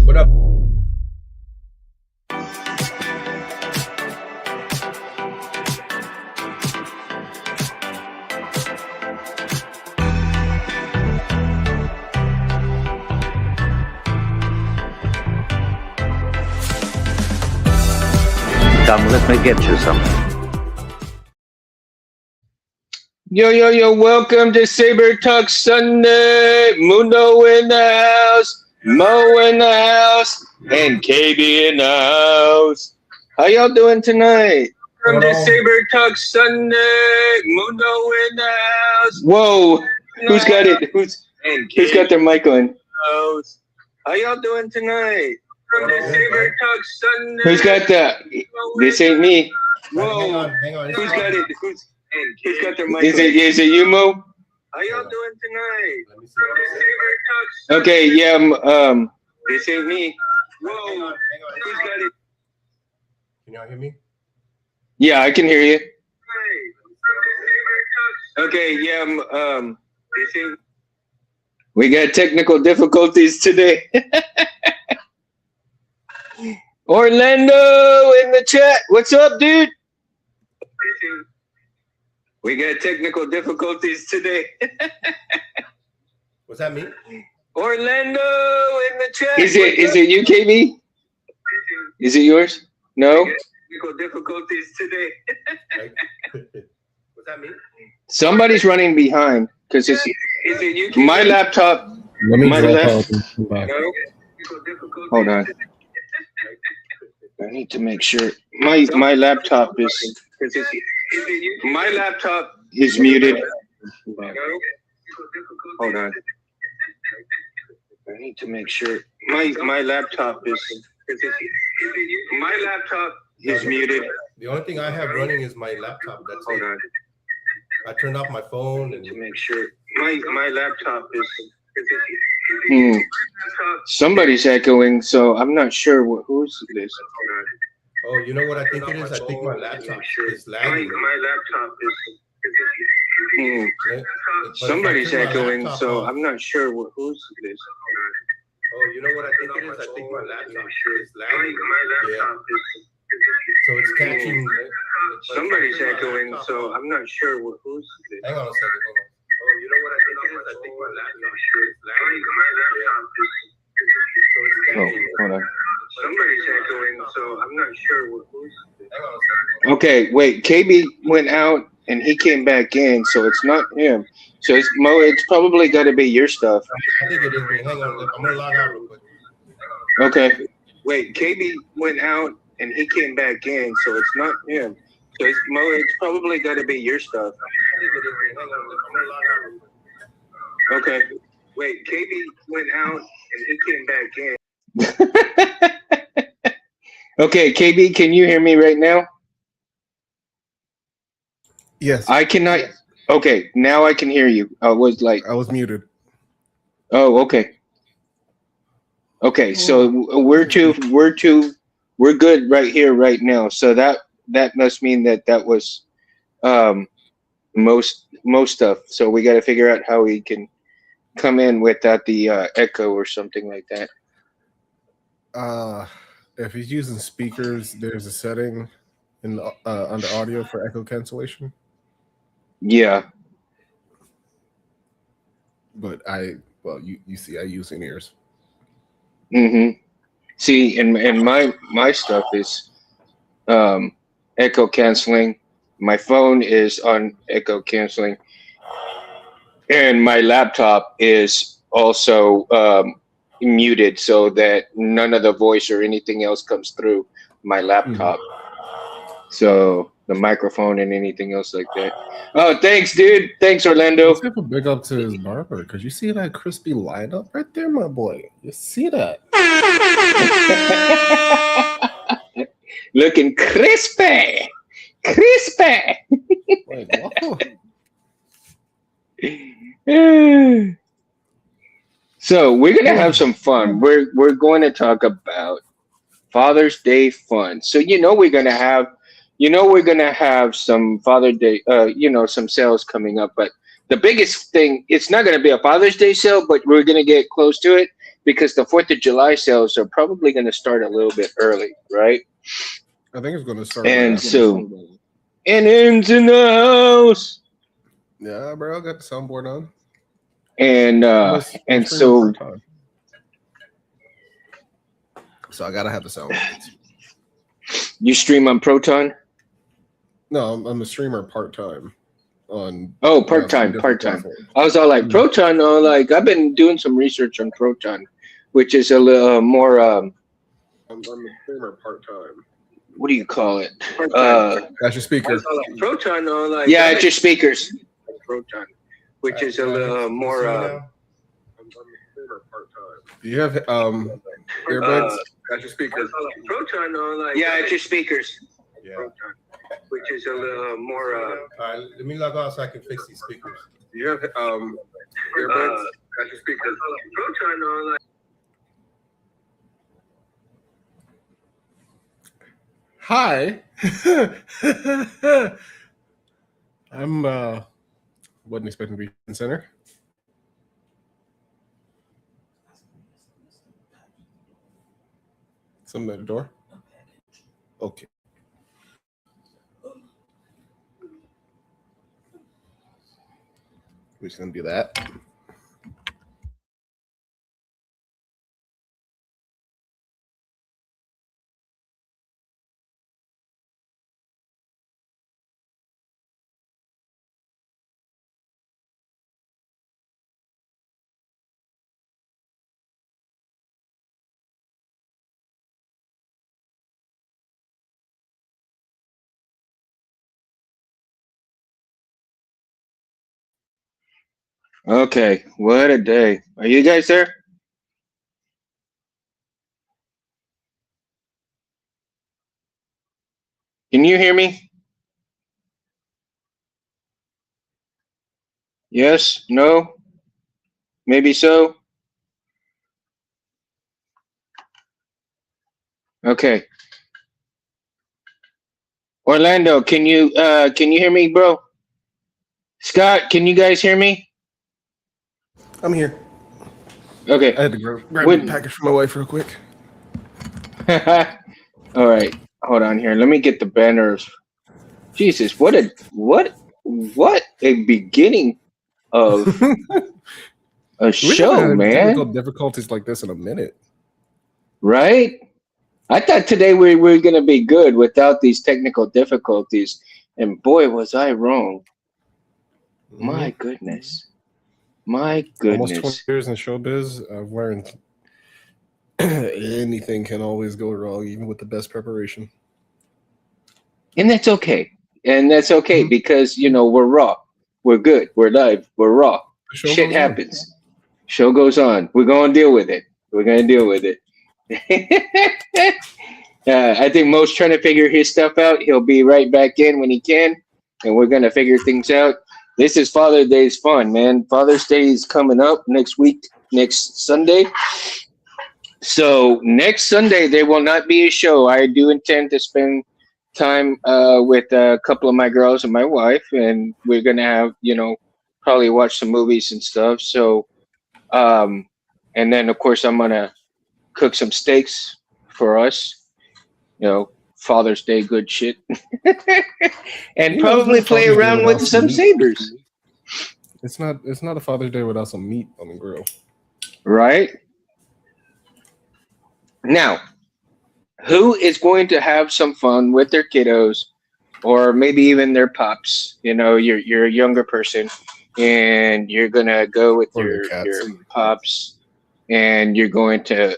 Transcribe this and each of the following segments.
What up? Come, let me get you something. Yo, welcome to Saber Talk Sunday. Mundo in the house, Mo in the house, and KB in the house. How y'all doing tonight? Welcome to Saber Talk Sunday. Mundo in the house. Whoa, who's got it? Who's got their mic on? How y'all doing tonight? Welcome to Saber Talk Sunday. Who's got that? This ain't me. Whoa, Hang on. who's got it? Who's got their mic? Is it you, Mo? How y'all doing tonight? Okay, yeah, this ain't me. Whoa, who's got it? Can y'all hear me? Yeah, I can hear you. Okay, yeah, this ain't. We got technical difficulties today. Orlando in the chat. What's up, dude? We got technical difficulties today. Was that me? Orlando in the chat. Is it you, KB? Is it yours? No? Technical difficulties today. Was that me? Somebody's running behind because is it you, KB? My laptop. Let me my left. No? Hold on. I need to make sure my laptop is muted. Hold on. I need to make sure my laptop is muted. The only thing I have running is my laptop. That's Hold on. I turned off my phone and to make sure my laptop is. Somebody's echoing, so I'm not sure who's this. Oh, you know what I think it is? I think my laptop is lagging. My laptop is. Somebody's echoing, so I'm not sure who's this. Oh, you know what I think it is? I think my laptop is lagging. Yeah. So it's catching. Somebody's echoing, so I'm not sure who's this. Hang on a second. Hold on. Oh, you know what I think it is? I think my laptop is lagging. So it's catching. Hold on. Somebody's echoing, so I'm not sure who's this. Hang on a second. Okay, wait. KB went out and he came back in, so it's not him. So it's Mo. It's probably got to be your stuff. I think it is me. Hang on. I'm gonna log out real quick. Okay. Wait. KB went out and he came back in, so it's not him. So it's Mo. It's probably got to be your stuff. I think it is me. Hang on. I'm gonna log out real quick. Okay. Wait. KB went out and he came back in. Okay, KB, can you hear me right now? Yes. I cannot. Okay, now I can hear you. I was muted. Oh, okay. Okay, so we're good right here, right now. So that must mean that was most stuff. So we got to figure out how we can come in without the echo or something like that. If he's using speakers, there's a setting in the, under audio for echo cancellation. Yeah. But you see, I use in-ears. Mm-hmm. See, and my stuff is echo canceling. My phone is on echo canceling, and my laptop is also muted so that none of the voice or anything else comes through my laptop. So the microphone and anything else like that. Oh, thanks, dude. Thanks, Orlando. Let's give a big up to his barber, because you see that crispy lineup right there, my boy. You see that? Looking crispy. Like, whoa. So we're gonna have some fun. We're going to talk about Father's Day fun. So we're gonna have some Father's Day, some sales coming up. But the biggest thing, it's not gonna be a Father's Day sale, but we're gonna get close to it because the 4th of July sales are probably going to start a little bit early, right? I think it's going to start. And so, and ends in the house. Yeah, bro, I got the soundboard on. And so I gotta have the soundboard. You stream on Proton? No, I'm a streamer part time. On part-time. I was all like Proton. I've been doing some research on Proton, which is a little more. I'm a streamer part time. What do you call it? That's your speaker. Proton. Yeah, it's your speakers. Proton, which is a little more. I'm a streamer part time. Do you have earbuds? That's your speakers. Proton. Yeah, it's your speakers. Yeah. Proton, which is a little more. All right, let me log off so I can fix these speakers. Do you have earbuds? That's your speakers. Proton. Hi. I'm wasn't expecting to be in center. Something at the door. Okay. We're just gonna do that. Okay, what a day. Are you guys there? Can you hear me? Yes? No? Maybe so? Okay. Orlando, can you hear me, bro? Scott, can you guys hear me? I'm here. Okay. I had to grab a package for my wife real quick. All right. Hold on here. Let me get the banners. Jesus, what a beginning of a show, man. Technical difficulties like this in a minute. Right? I thought today we were going to be good without these technical difficulties. And boy, was I wrong. My goodness. My goodness. Almost 20 years in showbiz, I've learned anything can always go wrong, even with the best preparation. And that's okay. Because, we're raw. We're good. We're live. We're raw. Shit happens. Show goes on. We're going to deal with it. I think Mo's trying to figure his stuff out. He'll be right back in when he can, and we're going to figure things out. This is Father's Day's fun, man. Father's Day is coming up next week, next Sunday. So next Sunday, there will not be a show. I do intend to spend time with a couple of my girls and my wife, and we're going to have, probably watch some movies and stuff. So, and then, of course, I'm going to cook some steaks for us, Father's Day good shit. And probably play around with some sabers. It's not a Father's Day without some meat on the grill. Right? Now, who is going to have some fun with their kiddos or maybe even their pups? You're a younger person and you're going to go with your pups and you're going to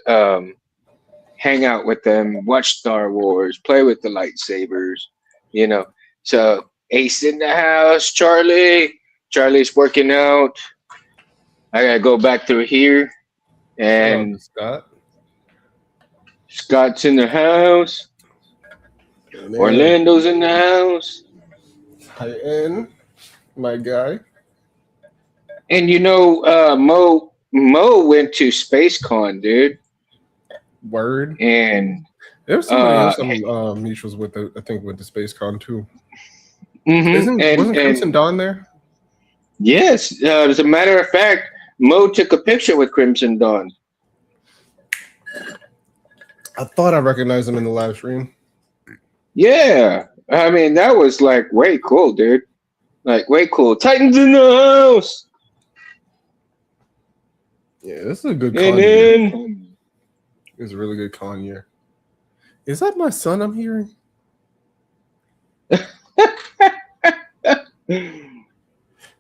hang out with them, watch Star Wars, play with the lightsabers, So Ace in the house, Charlie's working out. I gotta go back through here, and Scott's in the house. Orlando's in the house. Hi, in my guy. And Mo went to SpaceCon, dude. Word. And there was somebody else Mish was with, I think, with the SpaceCon too. Mm-hmm. Wasn't Crimson Dawn there? Yes. As a matter of fact, Mo took a picture with Crimson Dawn. I thought I recognized him in the live stream. Yeah, I mean that was like way cool, dude. Like way cool. Titans in the house. Yeah, this is a good And con year. then It's a really good con year. Is that my son I'm hearing?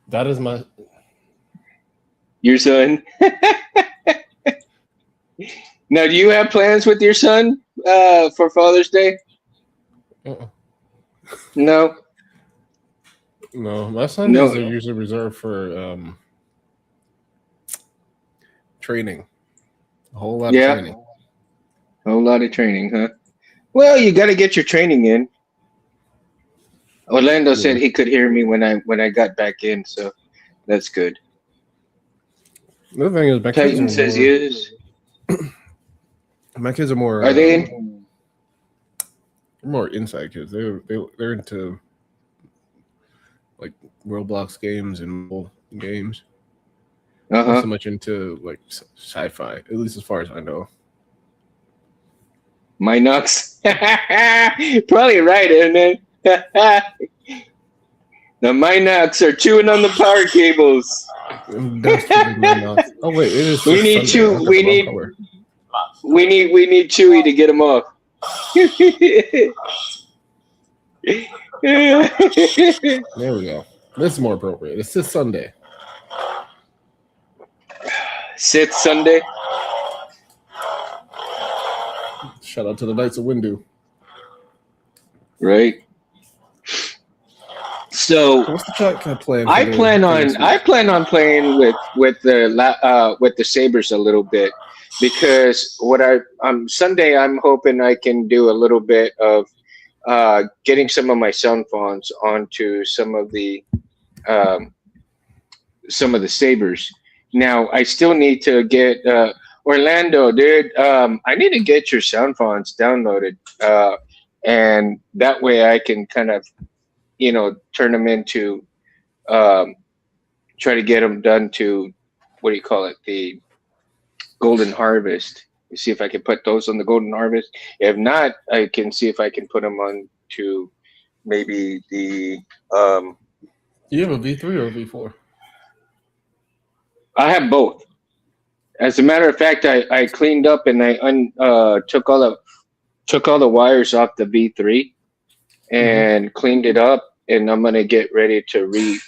That is my your son. Now, do you have plans with your son for Father's Day? uh-uh. No. No, my Sundays are usually reserved for training. A whole lot of training. A whole lot of training, huh? Well, you got to get your training in. Orlando said he could hear me when I got back in, so that's good. The thing is, my Titan says yes. My kids are more. Are they in? More inside kids. They're into like Roblox games and mobile games. Not so much into like sci-fi, at least as far as I know. Minox. Probably right, isn't it? The Minox are chewing on the power cables. Oh wait, it is. We need Chewy. We need Chewy to get them off. There we go. This is more appropriate. It's this Sunday. Sith Sunday. Shout out to the Knights of Windu. Right. So what's the chat kind of plan? I plan on playing with the Sabers a little bit, because Sunday I'm hoping I can do a little bit of getting some of my sound phones onto some of the Sabers. Now I still need to get Orlando, dude. I need to get your sound phones downloaded, and that way I can kind of, turn them into, try to get them done to, what do you call it? The Golden Harvest. See if I can put those on the Golden Harvest. If not, I can see if I can put them on to maybe the. You have a V3 or a V4? I have both. As a matter of fact, I cleaned up and I took all the wires off the V3 and cleaned it up, and I'm gonna get ready to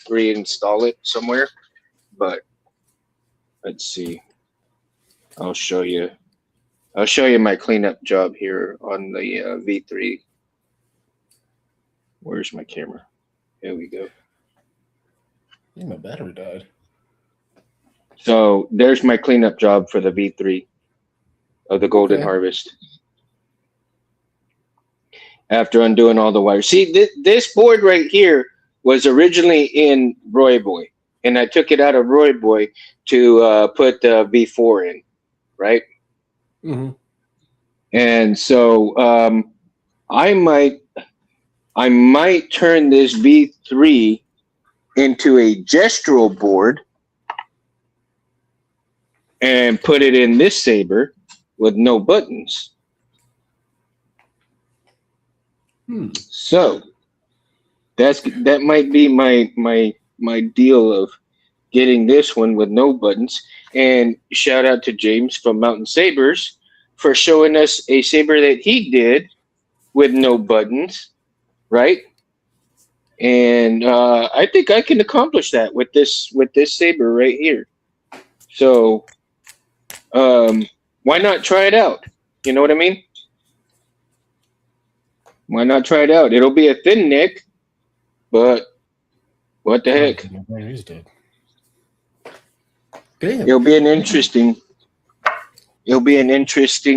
reinstall it somewhere. But let's see. I'll show you my cleanup job here on the V3. Where's my camera? There we go. Yeah, my battery died. So there's my cleanup job for the V3 of the Golden Harvest. After undoing all the wires. See, this board right here was originally in Roy Boy, and I took it out of Roy Boy to put the V4 in, right? Mm-hmm. And so I might turn this V3 into a gestural board and put it in this Saber with no buttons. So that might be my deal of getting this one with no buttons. And shout out to James from Mountain Sabers for showing us a Saber that he did with no buttons, right? And I think I can accomplish that with this Saber right here. So why not try it out? You know what I mean? Why not try it out? It'll be a thin neck, but what the heck? He's dead. Damn. It'll be an interesting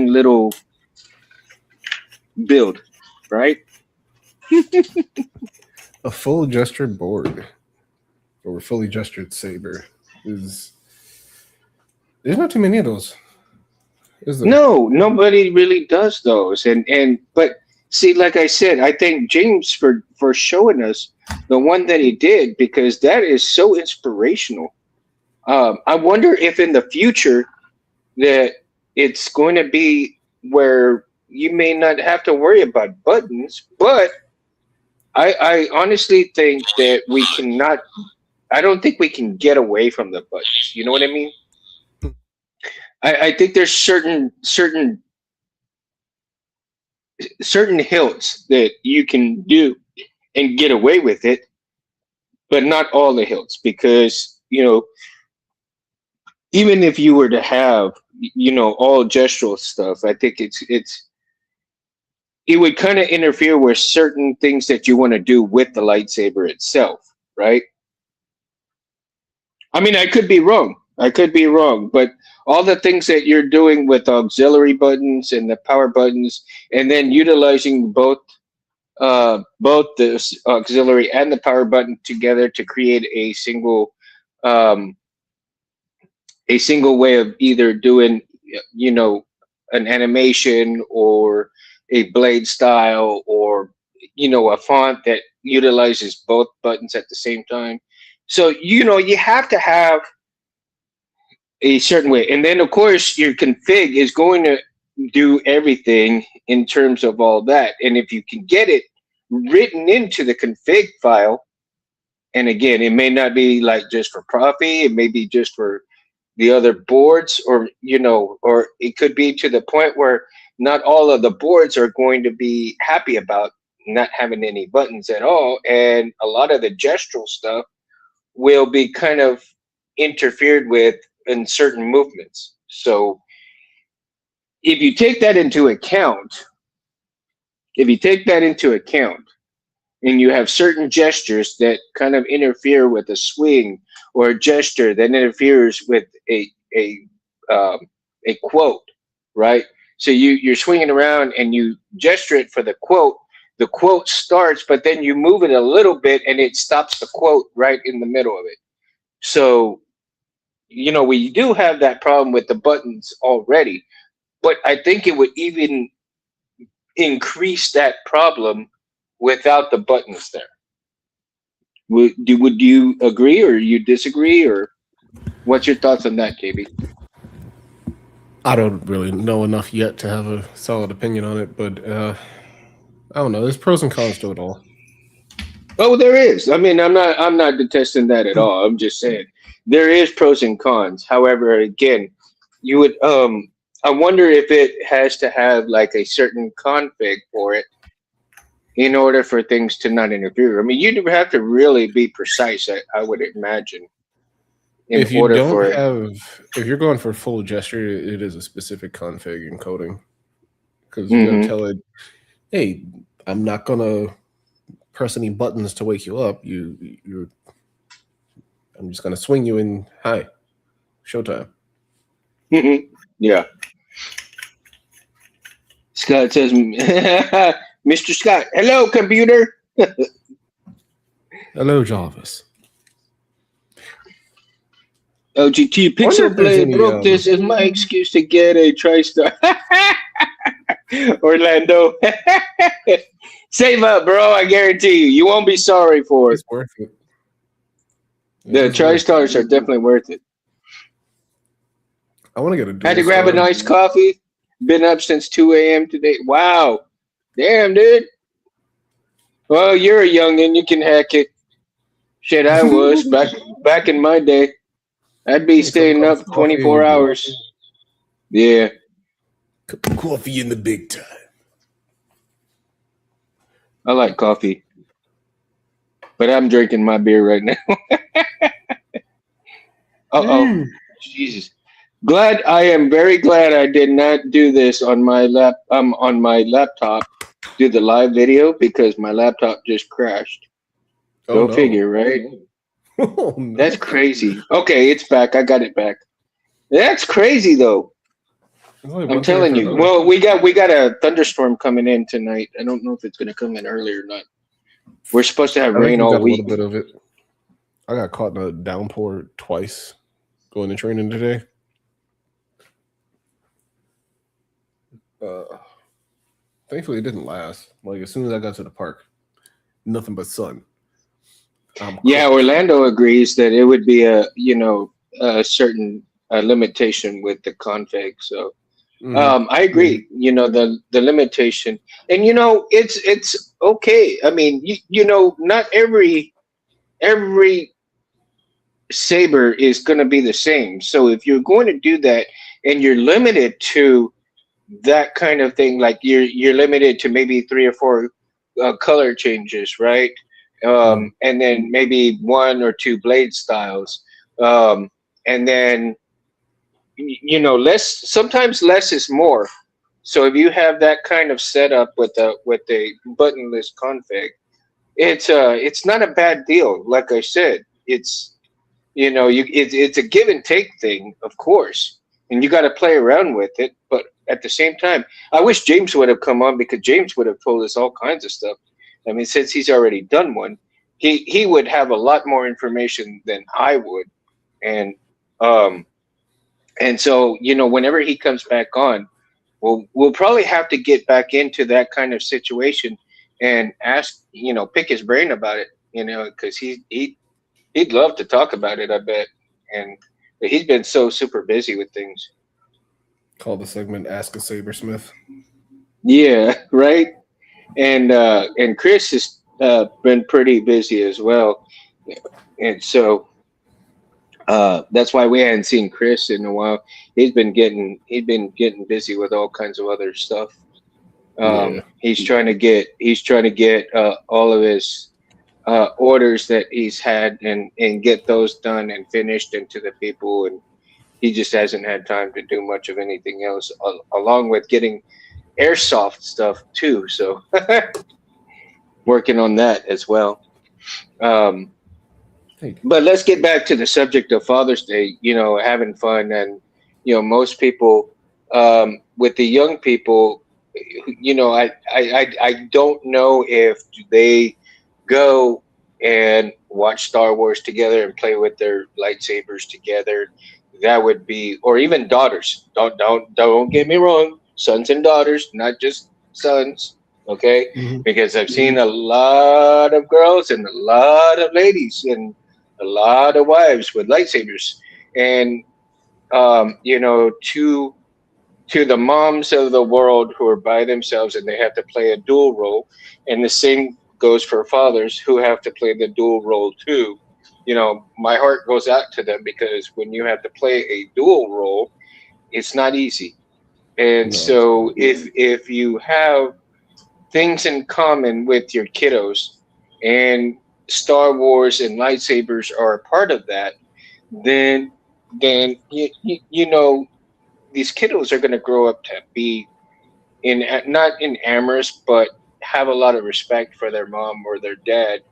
little build, right? A full gestured board or a fully gestured Saber is. There's not too many of those, is there? No, nobody really does those. But see, like I said, I thank James for showing us the one that he did, because that is so inspirational. I wonder if in the future that it's going to be where you may not have to worry about buttons, but I honestly think that we cannot. I don't think we can get away from the buttons. You know what I mean? I think there's certain hilts that you can do and get away with it, but not all the hilts, because even if you were to have all gestural stuff, I think it would kind of interfere with certain things that you want to do with the lightsaber itself, right? I mean, I could be wrong. But all the things that you're doing with auxiliary buttons and the power buttons, and then utilizing both the auxiliary and the power button together to create um, a single way of either doing, an animation or a blade style, or a font that utilizes both buttons at the same time. So you have to have a certain way, and then of course your config is going to do everything in terms of all that. And if you can get it written into the config file, and again, it may not be like just for Profi, it may be just for the other boards, or or it could be to the point where not all of the boards are going to be happy about not having any buttons at all, and a lot of the gestural stuff will be kind of interfered with in certain movements. So if you take that into account, and you have certain gestures that kind of interfere with a swing, or a gesture that interferes with a quote, right? So you're swinging around and you gesture it for the quote starts, but then you move it a little bit and it stops the quote right in the middle of it. So we do have that problem with the buttons already, but I think it would even increase that problem without the buttons there. Would you agree, or you disagree, or what's your thoughts on that, KB? I don't really know enough yet to have a solid opinion on it, but I don't know. There's pros and cons to it all. Oh, there is. I mean, I'm not detesting that at all. I'm just saying there is pros and cons. However, again, you would I wonder if it has to have like a certain config for it in order for things to not interfere. I mean, you'd have to really be precise, I would imagine. If you're going for full gesture, it is a specific config encoding, because you gotta tell it, hey, I'm not gonna press any buttons to wake you up. I'm just gonna swing you in. Hi, showtime. Yeah. Scott says, Mr. Scott, hello, computer. Hello, Jarvis. LGT Pixel Blade broke this as my excuse to get a TriStar. Orlando. Save up, bro. I guarantee you won't be sorry for it. It's worth it. The TriStars are definitely worth it. I want to get a. Had to grab a nice coffee. Been up since 2 a.m. today. Wow. Damn, dude. Well, you're a youngin'. You can hack it. Shit, I was back in my day. I'd be staying up 24 hours. Yeah. Cup of coffee in the big time. I like coffee. But I'm drinking my beer right now. Jesus. I am very glad I did not do this on my laptop, do the live video, because my laptop just crashed. Go figure, right? Oh, no. That's crazy. Okay, it's back. I got it back. That's crazy though. I'm telling you. Well, we got a thunderstorm coming in tonight. I don't know if it's going to come in early or not. We're supposed to have rain all week. A little bit of it. I got caught in a downpour twice going to training today. Thankfully, it didn't last. Like, as soon as I got to the park, nothing but sun. Yeah, Orlando agrees that it would be a certain limitation with the config. So I agree. You know, the limitation, and it's okay. I mean, not every saber is going to be the same. So if you're going to do that, and you're limited to that kind of thing, like you're limited to maybe three or four color changes, right? And then maybe one or two blade styles, um, and then less. Sometimes less is more. So if you have that kind of setup with a buttonless config, it's not a bad deal. Like I said, it's a give and take thing, of course, and you got to play around with it. But at the same time, I wish James would have come on, because James would have told us all kinds of stuff. I mean, since he's already done one, he would have a lot more information than I would, and um and so whenever he comes back on, we'll probably have to get back into that kind of situation and ask, pick his brain about it, because he'd love to talk about it, I bet. And but he's been so super busy with things. Call the segment "Ask a Sabersmith." Yeah, right. And Chris has been pretty busy as well, and so that's why we hadn't seen Chris in a while. He's been getting busy with all kinds of other stuff. Yeah. He's trying to get all of his orders that he's had, and get those done and finished into the people, and he just hasn't had time to do much of anything else, along with getting airsoft stuff too. So working on that as well. Um, but let's get back to the subject of Father's Day. Having fun, and most people, with the young people, I don't know if they go and watch Star Wars together and play with their lightsabers together. That would be, or even daughters. Don't get me wrong, sons and daughters, not just sons. Okay, because I've seen a lot of girls and a lot of ladies and a lot of wives with lightsabers, and to the moms of the world who are by themselves and they have to play a dual role, and the same goes for fathers who have to play the dual role too. My heart goes out to them, because when you have to play a dual role, it's not easy. And so if you have things in common with your kiddos, and Star Wars and lightsabers are a part of that, then these kiddos are going to grow up to be not in amorous, but have a lot of respect for their mom or their dad,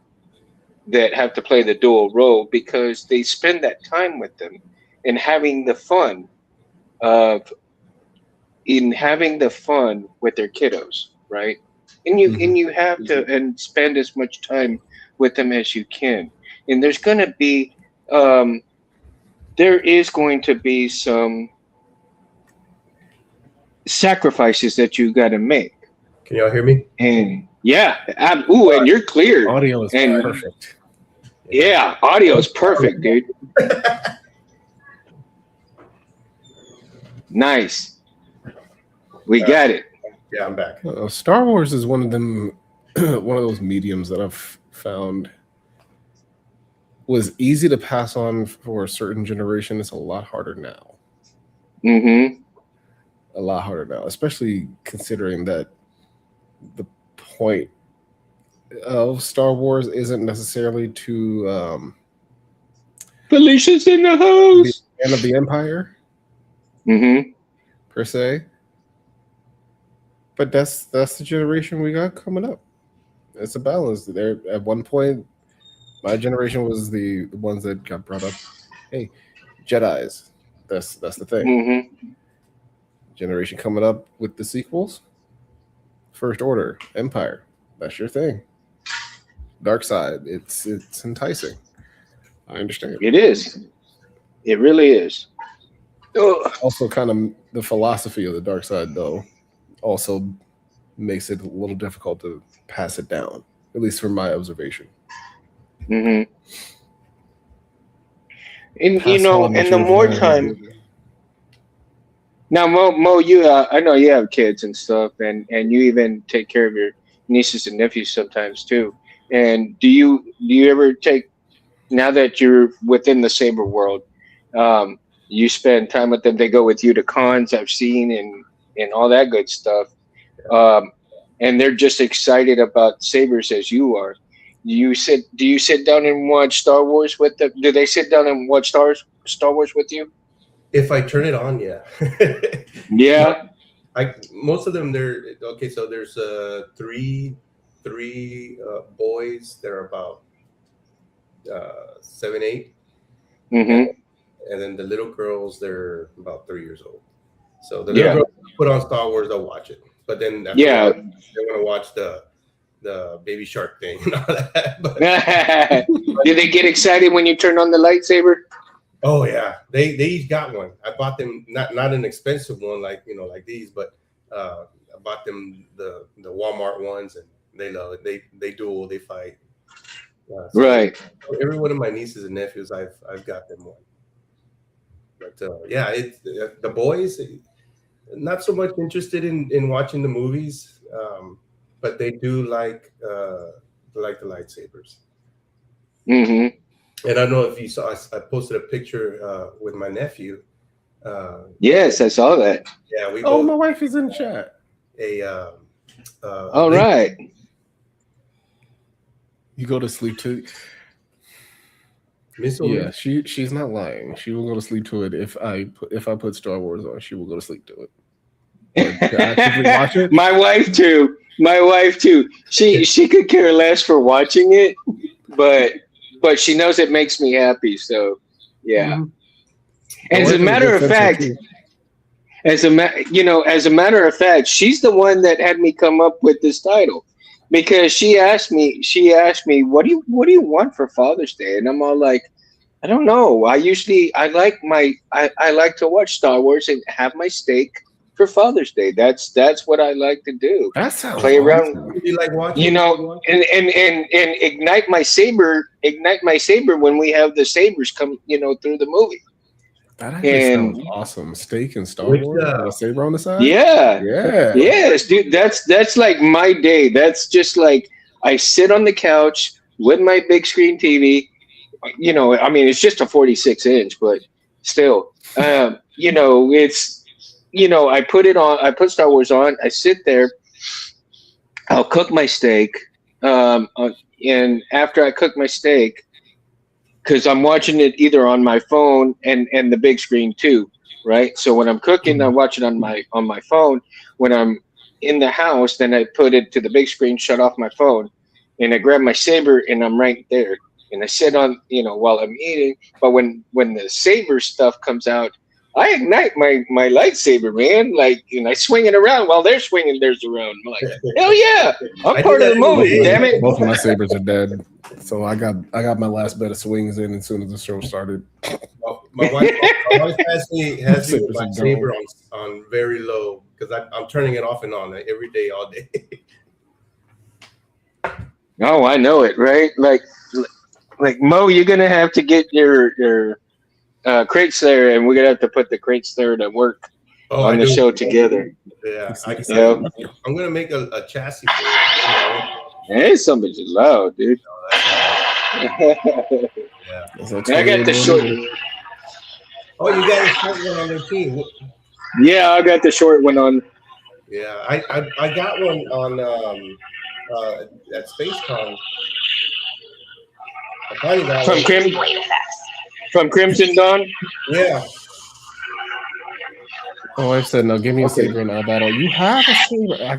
that have to play the dual role, because they spend that time with them and having the fun of with their kiddos, right? And you have to and spend as much time with them as you can. And there is going to be some sacrifices that you got to make. Can y'all hear me? And yeah, and you're clear. Audio is perfect. Yeah, audio is perfect, dude. Nice. We got it. Yeah, I'm back. Star Wars is one of those mediums that I've found was easy to pass on for a certain generation. It's a lot harder now. A lot harder now, especially considering that the point of Star Wars isn't necessarily to Felicia's in the house. The end of the Empire, per se. But that's the generation we got coming up. It's a balance. There at one point, my generation was the ones that got brought up. Hey, Jedis. That's the thing. Generation coming up with the sequels. First Order, Empire. That's your thing. Dark Side. It's enticing. I understand. It is. It really is. Also, kind of the philosophy of the dark side, though, also makes it a little difficult to pass it down, at least from my observation. And the more time, Now, Mo, you I know you have kids and stuff, and you even take care of your nieces and nephews sometimes too. And do you ever take now that you're within the saber world, you spend time with them. They go with you to cons I've seen and all that good stuff. Um, and they're just excited about sabers as you are. Do you sit down and watch Star Wars with them? Do they sit down and watch Star Wars with you? If I turn it on, yeah. No, Yeah. most of them they're okay. So there's three boys. They're about 7, 8, and, Mm-hmm. and then the little girls they're about 3 years old. So the little Yeah. girls put on Star Wars, they'll watch it. But then after a Yeah. while, they want to watch the Baby Shark thing and all that. Did they get excited when you turned on the lightsaber? Oh yeah, they each got one. I bought them not an expensive one like like these, but I bought them the Walmart ones, and they love it. They duel, they fight. So Right. every one of my nieces and nephews, I've got them one. But yeah, it's the boys not so much interested in watching the movies, but they do like the lightsabers. Mm-hmm. And I don't know if you saw, I posted a picture with my nephew. Yes, I saw that. Yeah, we Oh, both my wife is in the chat. a All right. You go to sleep too. Miss Yeah, she's not lying. She will go to sleep to it if I put Star Wars on. She will go to sleep to it. But to actively watch it, My wife too. My wife too. She could care less for watching it, but she knows it makes me happy. So yeah. Mhm. As a matter of fact, as a matter of fact, she's the one that had me come up with this title because she asked me what do you want for Father's Day, and I'm all like, I don't know. I like to watch Star Wars and have my steak for Father's Day. That's what I like to do. that sounds Play around, awesome. You like watching? and ignite my saber when we have the sabers come, through the movie. That actually And sounds awesome. Steak and Star Which, Wars and a saber on the side. yeah, Yeah. yes, dude, that's like my day. That's just like I sit on the couch with my big screen TV. I mean, it's just a 46-inch, but still, it's, I put it on, I put Star Wars on, I sit there, I'll cook my steak, and after I cook my steak, because I'm watching it either on my phone and the big screen too, right? So when I'm cooking, I watch it on my phone. When I'm in the house, then I put it to the big screen, shut off my phone, and I grab my saber and I'm right there. And I sit on, while I'm eating. But when the saber stuff comes out, I ignite my lightsaber, man. Like, and I swing it around while they're swinging theirs around. I'm like, hell yeah, I'm I part did of the that movie, anyway. damn it. Both of my sabers are dead, so I got my last bet of swings in as soon as the show started. My wife has me with my Sabers are saber gone. on very low because I'm turning it off and on every day, all day. Oh, I know it, right? Like Mo, you're gonna have to get your crates there, and we're gonna have to put the crates there to work Oh, on I the do. show together. Yeah, Yeah. I'm gonna make a chassis for it. Hey, somebody's loud, dude. Yeah. That's like I got the short. Oh, you got a short one on their team. Yeah, I got the short one on. Yeah, I got one on at SpaceCon. I finally got one. From Crimson Dawn. Yeah. My wife said, "No, give me a saber in our battle." You have a saber. I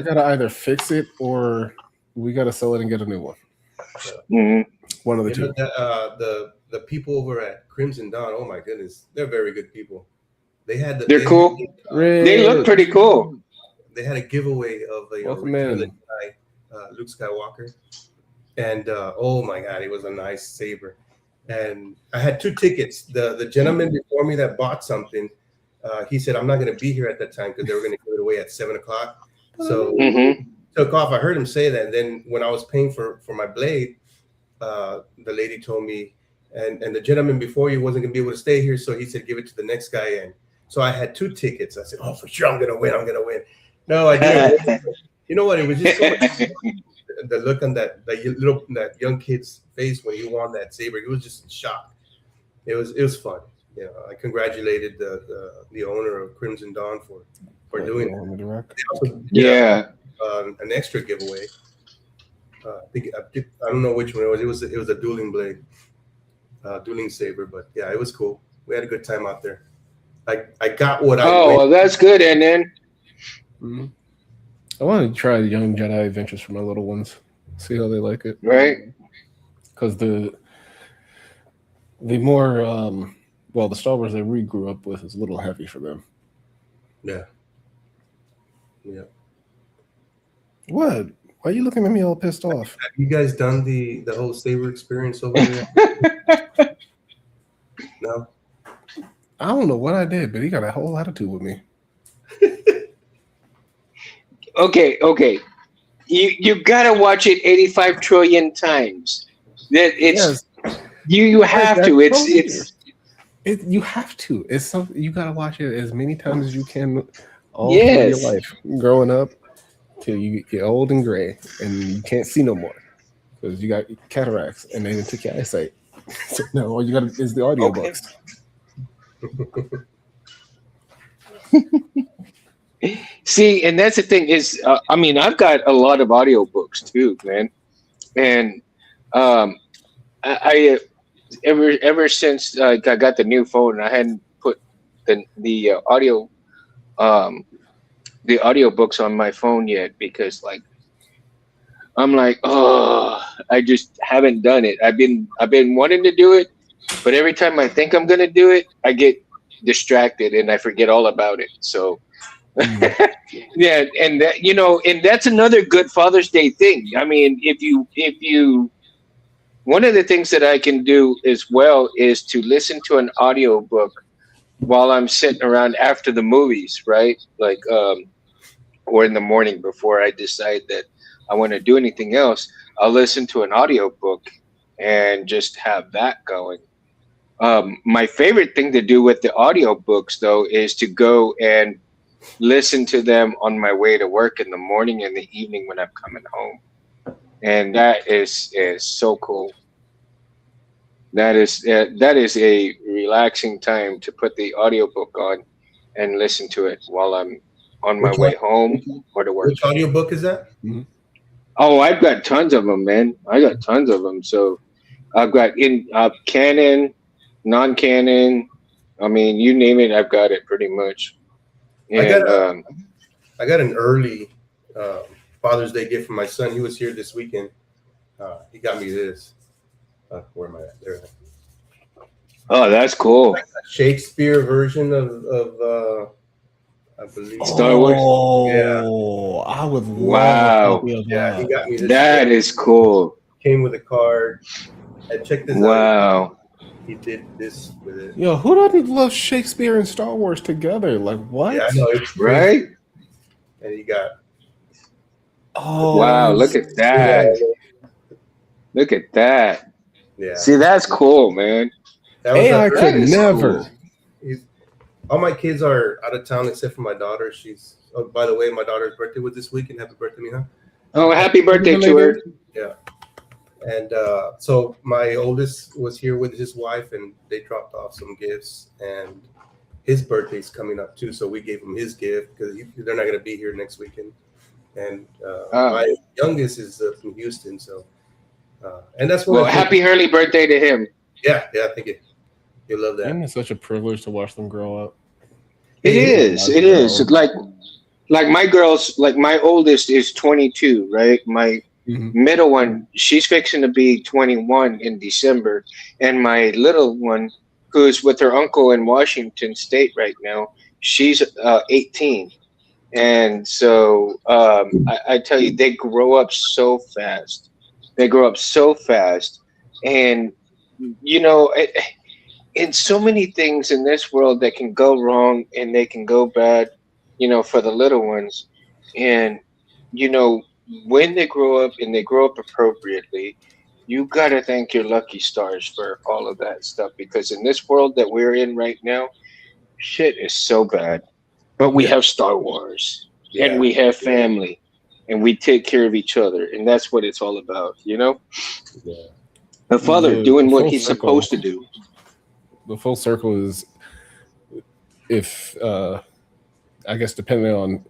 gotta either fix it or we gotta sell it and get a new one. Mm-hmm. One of the two. The people over at Crimson Dawn. Oh my goodness, they're very good people. They're cool. They look pretty cool. They had a giveaway of a Welcome original in. Luke Skywalker, and oh my god, it was a nice saber. And I had 2 tickets. The gentleman before me that bought something, he said I'm not going to be here at that time because they were going to give it away at 7:00. So took off. I heard him say that. And then when I was paying for my blade, the lady told me, and the gentleman before you wasn't gonna be able to stay here, so he said give it to the next guy. And so I had 2 tickets. I said, oh, for sure I'm gonna win. I'm gonna win. No, I didn't win. You know what? It was just so much the look on that young kid's face when he won that saber. He was just in shock. It was fun. You know, I congratulated the owner of Crimson Dawn for doing that. They also did an extra giveaway. I don't know which one it was. It was a dueling blade, dueling saber. But yeah, it was cool. We had a good time out there. I got what I. Oh, well, that's good, and then. Mm-hmm. I want to try the Young Jedi Adventures for my little ones. See how they like it. Right. Because the more the Star Wars that we grew up with is a little heavy for them. Yeah. Yeah. What? Why are you looking at me all pissed off? Have you guys done the whole saber experience over there? No. I don't know what I did, but he got a whole attitude with me. Okay. You gotta watch it 85 trillion times. That it's you have to. You have to. It's something you gotta watch it as many times as you can all through your life, growing up till you get old and gray and you can't see no more because you got cataracts and they took your eyesight. So no, all you got is the audiobooks. See, and that's the thing is, I mean, I've got a lot of audiobooks too, man, and I ever since I got the new phone, I hadn't put the audiobooks on my phone yet because I'm like, oh, I just haven't done it. I've been wanting to do it, but every time I think I'm gonna do it, I get distracted and I forget all about it. So. Yeah, and that, and that's another good Father's Day thing. I mean, if you one of the things that I can do as well is to listen to an audiobook while I'm sitting around after the movies, right? Or in the morning before I decide that I want to do anything else, I'll listen to an audiobook and just have that going. My favorite thing to do with the audiobooks though is to go and listen to them on my way to work in the morning and the evening when I'm coming home, and that is so cool. That is a relaxing time to put the audiobook on and listen to it while I'm on my way home or to work. Which audiobook is that? Mm-hmm. Oh, I've got tons of them, man. I got tons of them. So I've got canon, non-canon. I mean, you name it, I've got it pretty much. And, I got an early Father's Day gift from my son. He was here this weekend. He got me this. Where am I at? There. Oh, that's cool. Like a Shakespeare version of I believe Star Wars. Oh, yeah. I would love a copy of that. Yeah, he got me this. That is cool. Came with a card. I checked this out. Wow. He did this with it. Yo, who doesn't love Shakespeare and Star Wars together? Like what? Yeah, I know, it's right. And he got. Oh wow! Look at that! Look at that! Yeah. See, that's cool, man. AI could never. Cool. All my kids are out of town except for my daughter. She's. Oh, by the way, my daughter's birthday was this weekend. Happy birthday, Mija. Oh, happy birthday to her. Yeah. And so my oldest was here with his wife, and they dropped off some gifts. And his birthday's coming up too, so we gave him his gift because they're not going to be here next weekend. And my youngest is from Houston, so and that's what. Well, happy early birthday to him. Yeah, I think you'll love that. And it's such a privilege to watch them grow up. It is. Like my girls, like my oldest is 22, right? My middle one, she's fixing to be 21 in December, and my little one, who's with her uncle in Washington State right now, she's 18. And so I tell you, they grow up so fast. And in so many things in this world that can go wrong and they can go bad, for the little ones. And when they grow up and they grow up appropriately, You gotta thank your lucky stars for all of that stuff, because in this world that we're in right now, shit is so bad. But we Yeah. have Star Wars, and Yeah. we have family, and we take care of each other, and that's what it's all about, you know. Yeah. A father The doing what full he's circle. supposed to do. The full circle is if I guess depending on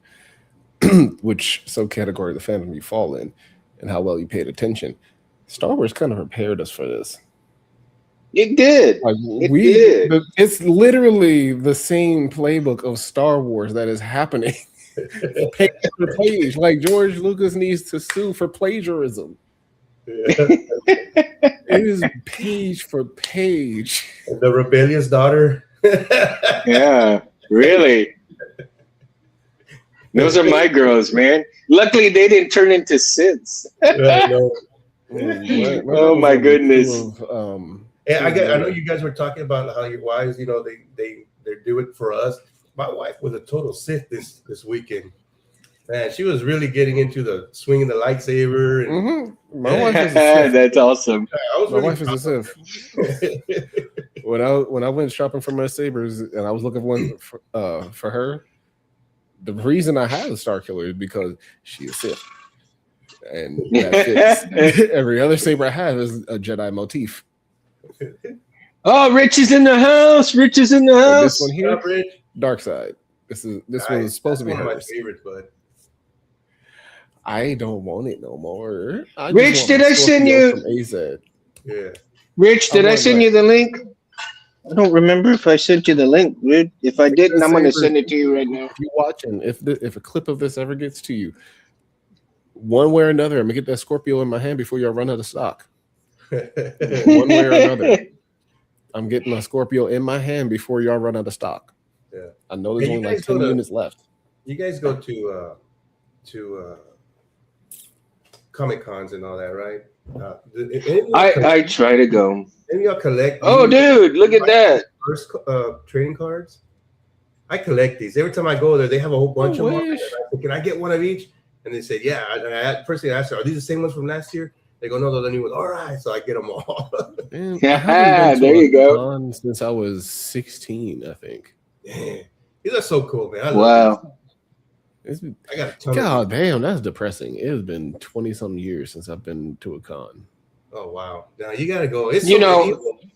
which subcategory of the fandom you fall in and how well you paid attention, Star Wars kind of prepared us for this. It did. Like It did. it's literally the same playbook of Star Wars that is happening page for page. Like George Lucas needs to sue for plagiarism. Yeah. It is page for page. The rebellious daughter. Yeah, really. Those are my girls, man. Luckily, they didn't turn into Sids. I know. Oh my goodness. Yeah, I know you guys were talking about how your wives, they do it for us. My wife was a total Sith this weekend. Man, she was really getting into the swinging the lightsaber. And, My wife is a Sith. That's awesome. My wife is a Sith. When I went shopping for my sabers and I was looking for one for her, the reason I had a Star Killer is because she is Sith, and that fits. Every other saber I have is a Jedi motif. Oh, Rich is in the house. Rich is in the And house. this one here, Dark Side. This one is supposed to be one of my hers. favorites, but I don't want it no more. Rich, did I send you? From AZ. yeah. Rich, did I send you the link? I don't remember if I sent you the link, dude. If I didn't, I'm going to send it to you right now. If you're watching, if a clip of this ever gets to you, one way or another, I'm gonna get that Scorpio in my hand before y'all run out of stock. One way or another, I'm getting a Scorpio in my hand before y'all run out of stock. Yeah. I know there's Hey, only like 10 units left. You guys go to Comic Cons and all that, right? I try to go. Any of y'all collect? Oh, dude, look at that. First trading cards. I collect these. Every time I go there, they have a whole bunch of them. And I say, can I get one of each? And they say, yeah. And first thing I asked her, are these the same ones from last year? They go, no, they're the new ones. All right, so I get them all. Man, Yeah, there you go. Since I was 16, I think. Man, these are so cool, man. I love Wow. these. I got a ton God damn, that's depressing. It has been 20-something years since I've been to a con. Oh wow! Now you gotta go. It's if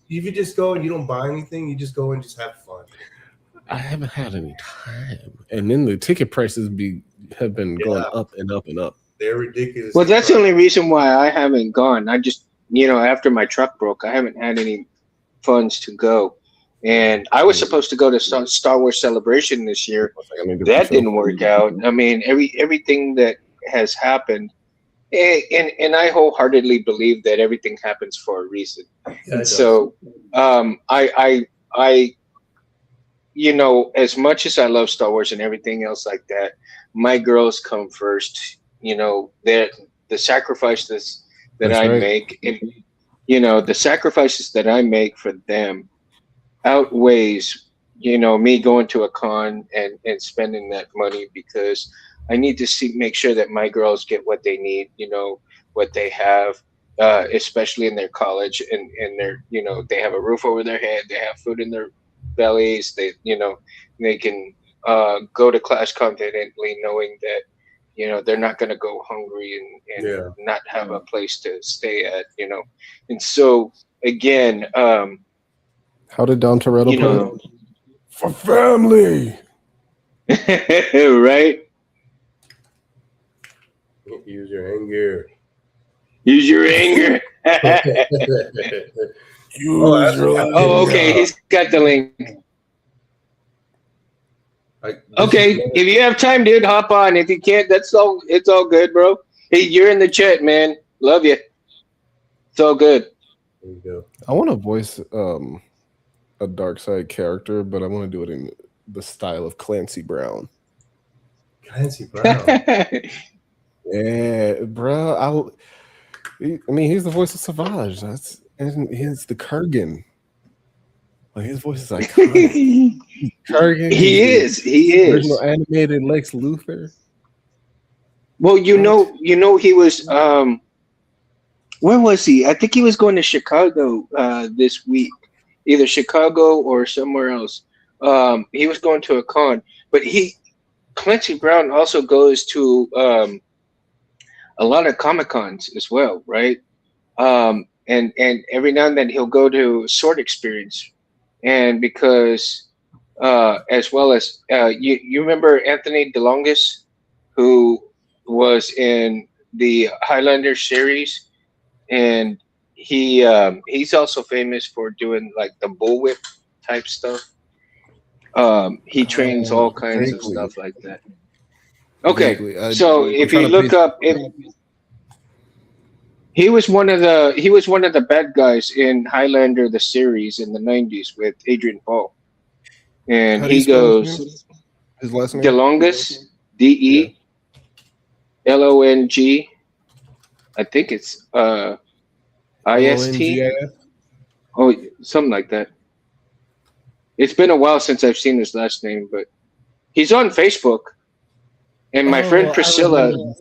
you just go and you don't buy anything, you just go and just have fun. I haven't had any time, and then the ticket prices have been going up and up and up. They're ridiculous. Well, that's the only reason why I haven't gone. I just, after my truck broke, I haven't had any funds to go. And I was supposed to go to Star Wars Celebration this year. That didn't work out. I mean, everything that has happened, and I wholeheartedly believe that everything happens for a reason. And so, I as much as I love Star Wars and everything else like that, my girls come first. The sacrifices that I make, and the sacrifices that I make for them outweighs me going to a con and spending that money, because I need to make sure that my girls get what they need, what they have, especially in their college, and their they have a roof over their head, they have food in their bellies, they can go to class confidently knowing that they're not going to go hungry and not have a place to stay at, and so again, how did Don Toretto put it? For family. Right? Use your anger. Use your anger. Okay. He's got the link. Okay. If you have time, dude, hop on. If you can't, it's all good, bro. Hey, you're in the chat, man. Love you. It's all good. There you go. I want to voice a dark side character, but I want to do it in the style of Clancy Brown. Clancy Brown. Yeah, bro. I mean, he's the voice of Savage. And he's the Kurgan. Like, his voice is iconic. Kurgan. He is. Original animated Lex Luthor. Well, he was Where was he? I think he was going to Chicago this week, either Chicago or somewhere else. He was going to a con, but Clancy Brown also goes to a lot of Comic Cons as well, right? And every now and then he'll go to Sword Experience, and because as well as you remember Anthony DeLongis, who was in the Highlander series, and he's also famous for doing like the bullwhip type stuff. He trains all kinds of Vaguely. stuff like that. Okay, Vaguely. so if you look up, he was one of the bad guys in Highlander the series in the '90s with Adrian Paul, and How do you he spell his name? goes His last name? DeLongis, DeLong. I think it's IST. LONGIF? Oh, something like that. It's been a while since I've seen his last name, but he's on Facebook. And my friend I Priscilla, remember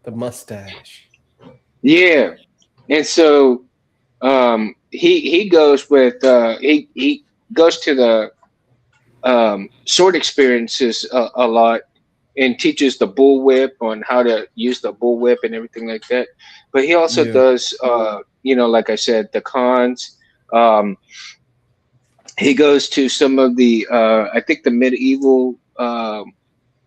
the mustache. yeah. And so he goes with he goes to the sword experiences a lot and teaches the bullwhip on how to use the bullwhip and everything like that. But he also does like I said, the cons. He goes to some of the I think the medieval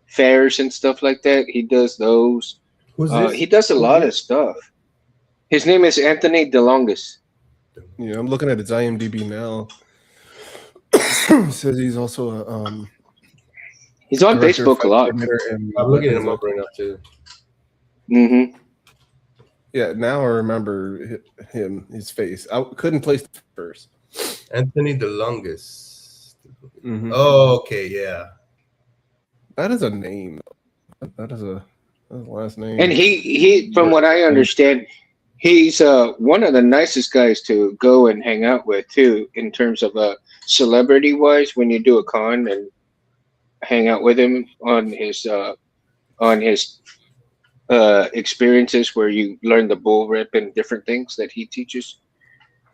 fairs and stuff like that. He does those. Who's this? He does a lot of stuff. His name is Anthony DeLongis. Yeah, I'm looking at his IMDb now. It says he's also a He's on director, Facebook a lot. and I'm looking him up right now too. Mm-hmm. Yeah, now I remember his face. I couldn't place the first. Anthony DeLongis. Mhm. Oh, okay, yeah. That is a name. That is a last name. And he from what I understand, he's one of the nicest guys to go and hang out with too, in terms of celebrity wise. When you do a con and hang out with him on his experiences where you learn the bull whip and different things that he teaches.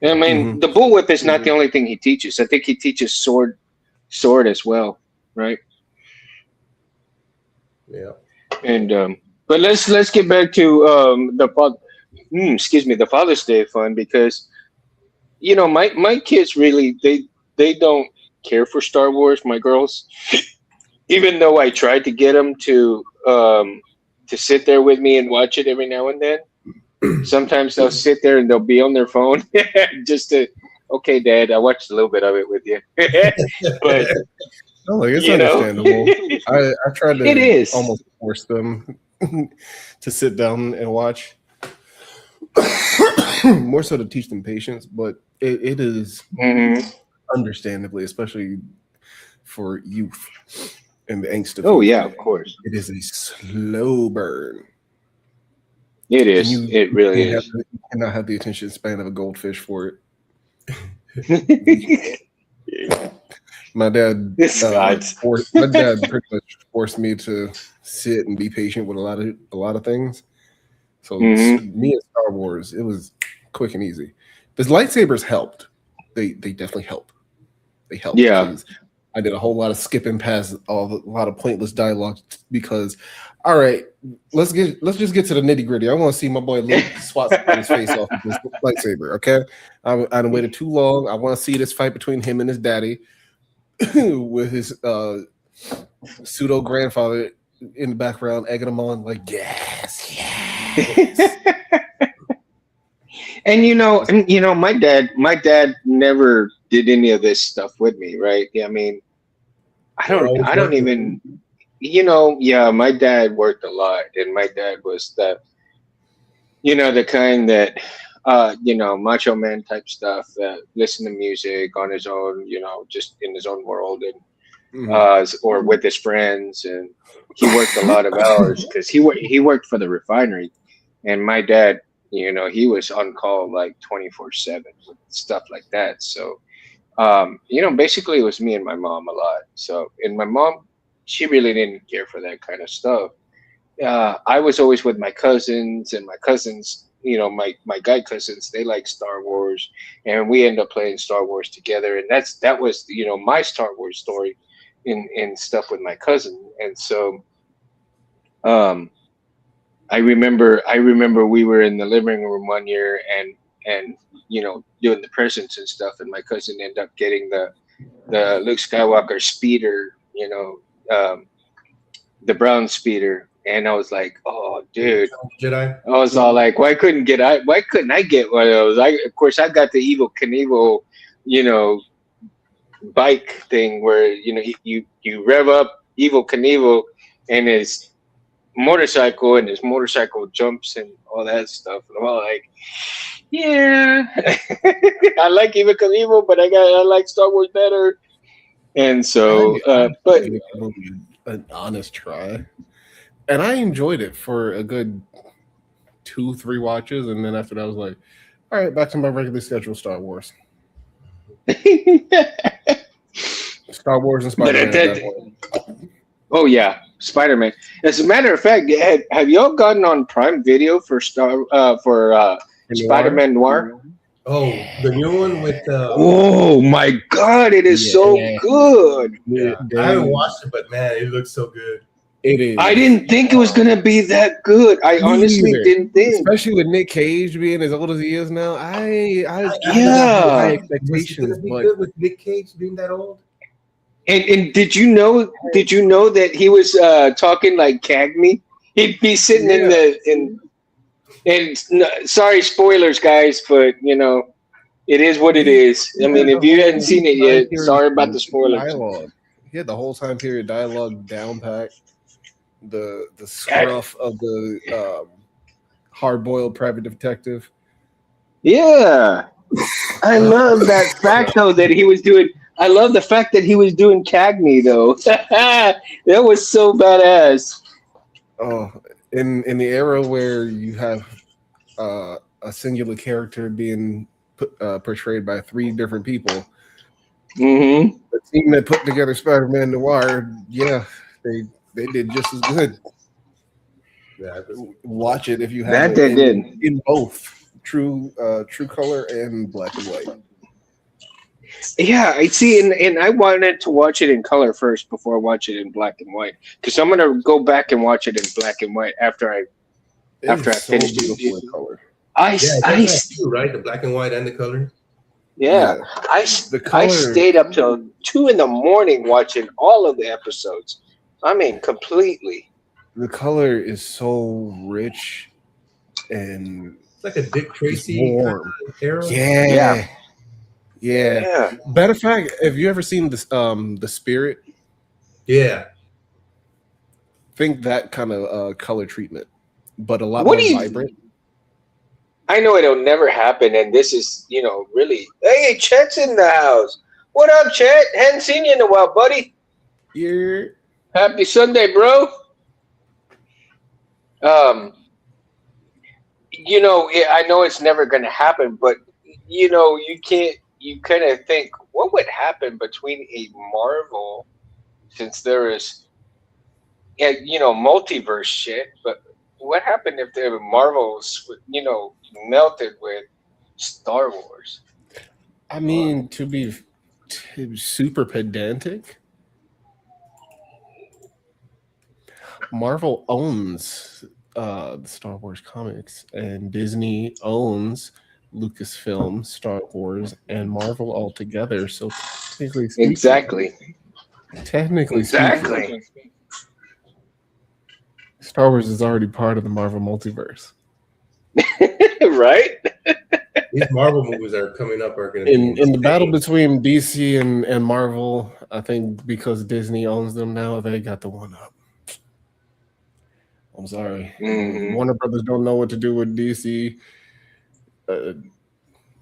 I mean, the bull whip is not the only thing he teaches. I think he teaches sword as well, right? Yeah. And but let's get back to the Father's Day fun, because my kids really they don't care for Star Wars. My girls, even though I tried to get them to sit there with me and watch it every now and then. Sometimes they'll sit there and they'll be on their phone just to, okay, Dad, I watched a little bit of it with you. But it's understandable. I tried to almost force them to sit down and watch, more so to teach them patience, but it is understandably, especially for youth and the angst of youth. Yeah, of course. It is a slow burn. It is. It really is. You cannot have the attention span of a goldfish for it. My dad pretty much forced me to sit and be patient with a lot of things. So me and Star Wars, it was quick and easy. The lightsabers helped. They definitely help. They helped. Yeah. I did a whole lot of skipping past a lot of pointless dialogue because, all right, let's just get to the nitty gritty. I want to see my boy Luke swat his face off with this lightsaber. Okay, I waited too long. I want to see this fight between him and his daddy with his pseudo grandfather in the background egging him on like yes. And my dad never did any of this stuff with me, right? I mean, I don't even, my dad worked a lot, and my dad was the kind that, macho man type stuff, listen to music on his own, just in his own world, and or with his friends, and he worked a lot of hours because he worked for the refinery, and my dad, he was on call like 24/7 with stuff like that. So, basically it was me and my mom a lot. So, and my mom, she really didn't care for that kind of stuff. I was always with my cousins, and my cousins, my guy cousins, they like Star Wars, and we end up playing Star Wars together, and that was my Star Wars story, in stuff with my cousin, and so um I remember we were in the living room one year, and doing the presents and stuff, and my cousin ended up getting the Luke Skywalker speeder, the brown speeder, and I was like, oh, dude. Jedi. I was all like, why couldn't I get one of those? Of course, I got the Evil Knievel, bike thing where you rev up Evil Knievel and his motorcycle jumps and all that stuff. And I'm all like, yeah, I like Evil Knievel, but I like Star Wars better. And so, but an honest try, and I enjoyed it for a good 2-3 watches, and then after that I was like, all right, back to my regularly scheduled Star Wars. Star Wars and Spider-Man. Oh yeah, Spider-Man. As a matter of fact, have y'all gotten on Prime Video for Spider-Man Noir? Oh, the new one with. Oh my God, it is so good. Yeah, I haven't watched it, but man, it looks so good. It is. I didn't think it was gonna be that good. I honestly didn't think, especially with Nick Cage being as old as he is now. I yeah. Expectations, be but good with Nick Cage being that old. And did you know that he was talking like Cagney? He'd be sitting sorry, spoilers, guys, but it is what it is. I mean, if you hadn't seen it yet, sorry about the spoilers. Dialogue. He had the whole time period dialogue down pat. The scruff of the hard-boiled private detective. Yeah, I love that fact though that he was doing. I love the fact that he was doing Cagney though. That was so badass. Oh, in the era where you have a singular character being portrayed by 3 different people, Mm-hmm. the team that put together Spider-Man Noir, yeah, they did just as good. Yeah, watch it if you have that. They did in both true color and black and white. Yeah, I see, and I wanted to watch it in color first before I watch it in black and white, because I'm gonna go back and watch it in black and white after I finish it in color. Right, the black and white and the color. Yeah, I stayed up till 2 a.m. watching all of the episodes. I mean, completely. The color is so rich and it's like a Dick Tracy era. Yeah. Matter of fact, have you ever seen this The Spirit? Yeah. Think that kind of color treatment, but a lot more vibrant. I know it'll never happen, and this is, really. Hey, Chet's in the house. What up, Chet? Hadn't seen you in a while, buddy. Yeah. Happy Sunday, bro. I know it's never going to happen, but you can't. You kind of think, what would happen between a Marvel, since there is, multiverse shit, but what happened if the Marvels, melted with Star Wars? I mean, to be super pedantic, Marvel owns the Star Wars comics, and Disney owns Lucasfilm, Star Wars, and Marvel all together. So technically speaking, exactly. Speaking, Star Wars is already part of the Marvel multiverse. Right? These Marvel movies that are coming up are going to be in the battle between DC and Marvel. I think because Disney owns them now, they got the one up. I'm sorry. Mm-hmm. Warner Brothers don't know what to do with DC.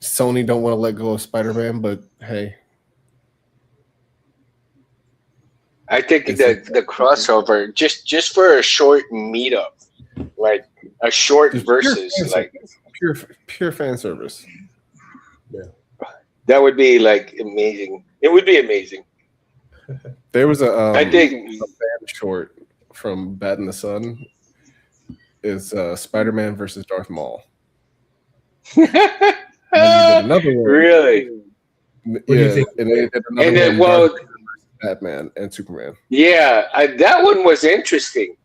Sony don't want to let go of Spider-Man, but hey. I think the crossover, just for a short meetup, like a short versus, like pure fan service. Yeah, that would be like amazing. It would be amazing. There was I think a fan short from Bad in the Sun is Spider-Man versus Darth Maul. And then you did another one. Really? What do you think? And then you did another And then, one, well, Dark Vader versus Batman and Superman. yeah, that one was interesting.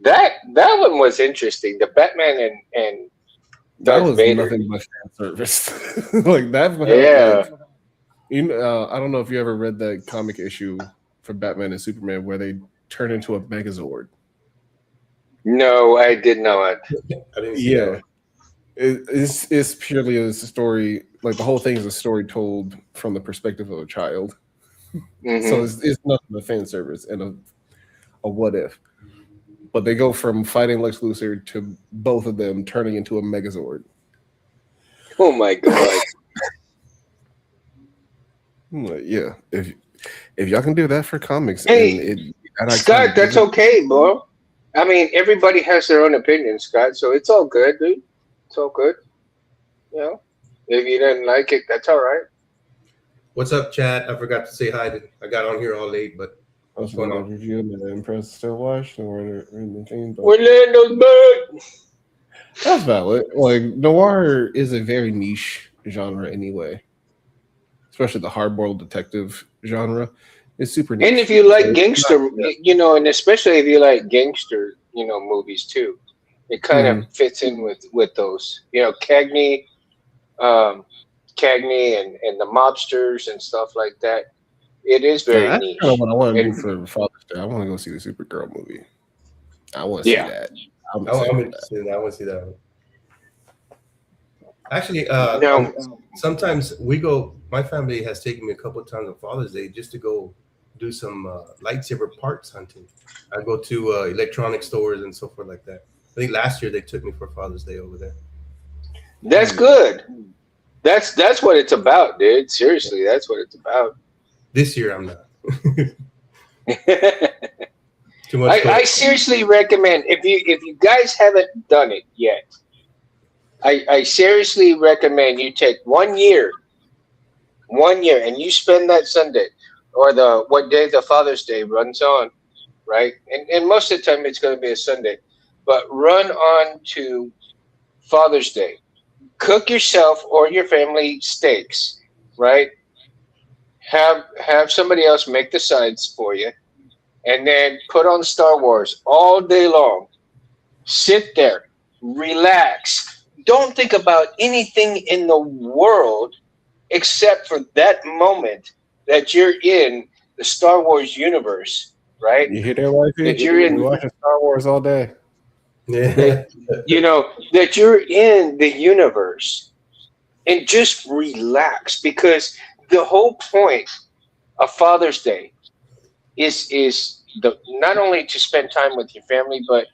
That one was interesting. The Batman and That Darth was Vader. nothing but fan service. Like that. Yeah. Like, I don't know if you ever read that comic issue for Batman and Superman where they turn into a Megazord. No, I did not. I didn't see that. It's purely a story. Like the whole thing is a story told from the perspective of a child. Mhm. So it's nothing but fan service and a what if. But they go from fighting Lex Luthor to both of them turning into a Megazord. Oh my god. Like, yeah, if y'all can do that for comics, Hey, and Scott, that's okay, bro. I mean, everybody has their own opinion, Scott. So it's all good, dude. It's all good. You know, if you didn't like it, that's all right. What's up, chat? I forgot to say hi. I got on here all late, but what's going on? Review and the Impress still watched and we're in the thing, but Orlando's back. that's valid. Like noir is a very niche genre anyway, especially the hard-boiled detective genre. It's super niche. And if you like gangster, you know, and especially if you like gangster, you know, movies too, it kind of fits in with those. You know, Cagney and the mobsters and stuff like that. It is very that's niche. kind of what I want to do And for Father's Day. I want to go see the Supergirl movie. I want to see yeah, that. I'm interested in that. I want to see that one. Actually, no, sometimes we go. My family has taken me a couple of times on Father's Day just to go do some lightsaber parts hunting. I go to electronic stores and so forth like that. I think last year they took me for Father's Day over there. that's good. That's what it's about, dude. Seriously, that's what it's about. This year I'm not. Too much. I seriously recommend if you guys haven't done it yet. I seriously recommend you take 1 year, and you spend that Sunday or the what day the Father's Day runs on, right? And most of the time it's going to be a Sunday, but run on to Father's Day. Cook yourself or your family steaks, right? Have somebody else make the sides for you, and then put on Star Wars all day long. Sit there, relax. Don't think about anything in the world except for that moment that you're in the Star Wars universe, right? You hear that, wifey? That you're in, We watching Star Wars all day. Yeah. you know, that you're in the universe, and just relax, because the whole point of Father's Day is the not only to spend time with your family, but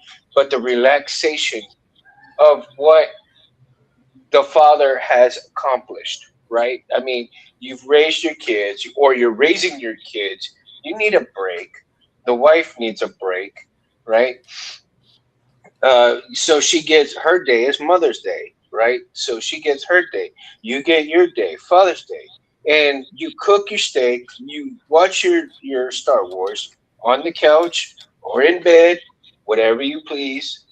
the relaxation of what the father has accomplished, right? I mean, you've raised your kids, or you're raising your kids. You need a break. The wife needs a break, right? So she gets her day is Mother's Day, right? So she gets her day. You get your day, Father's Day, and you cook your steak. You watch your Star Wars on the couch or in bed, whatever you please.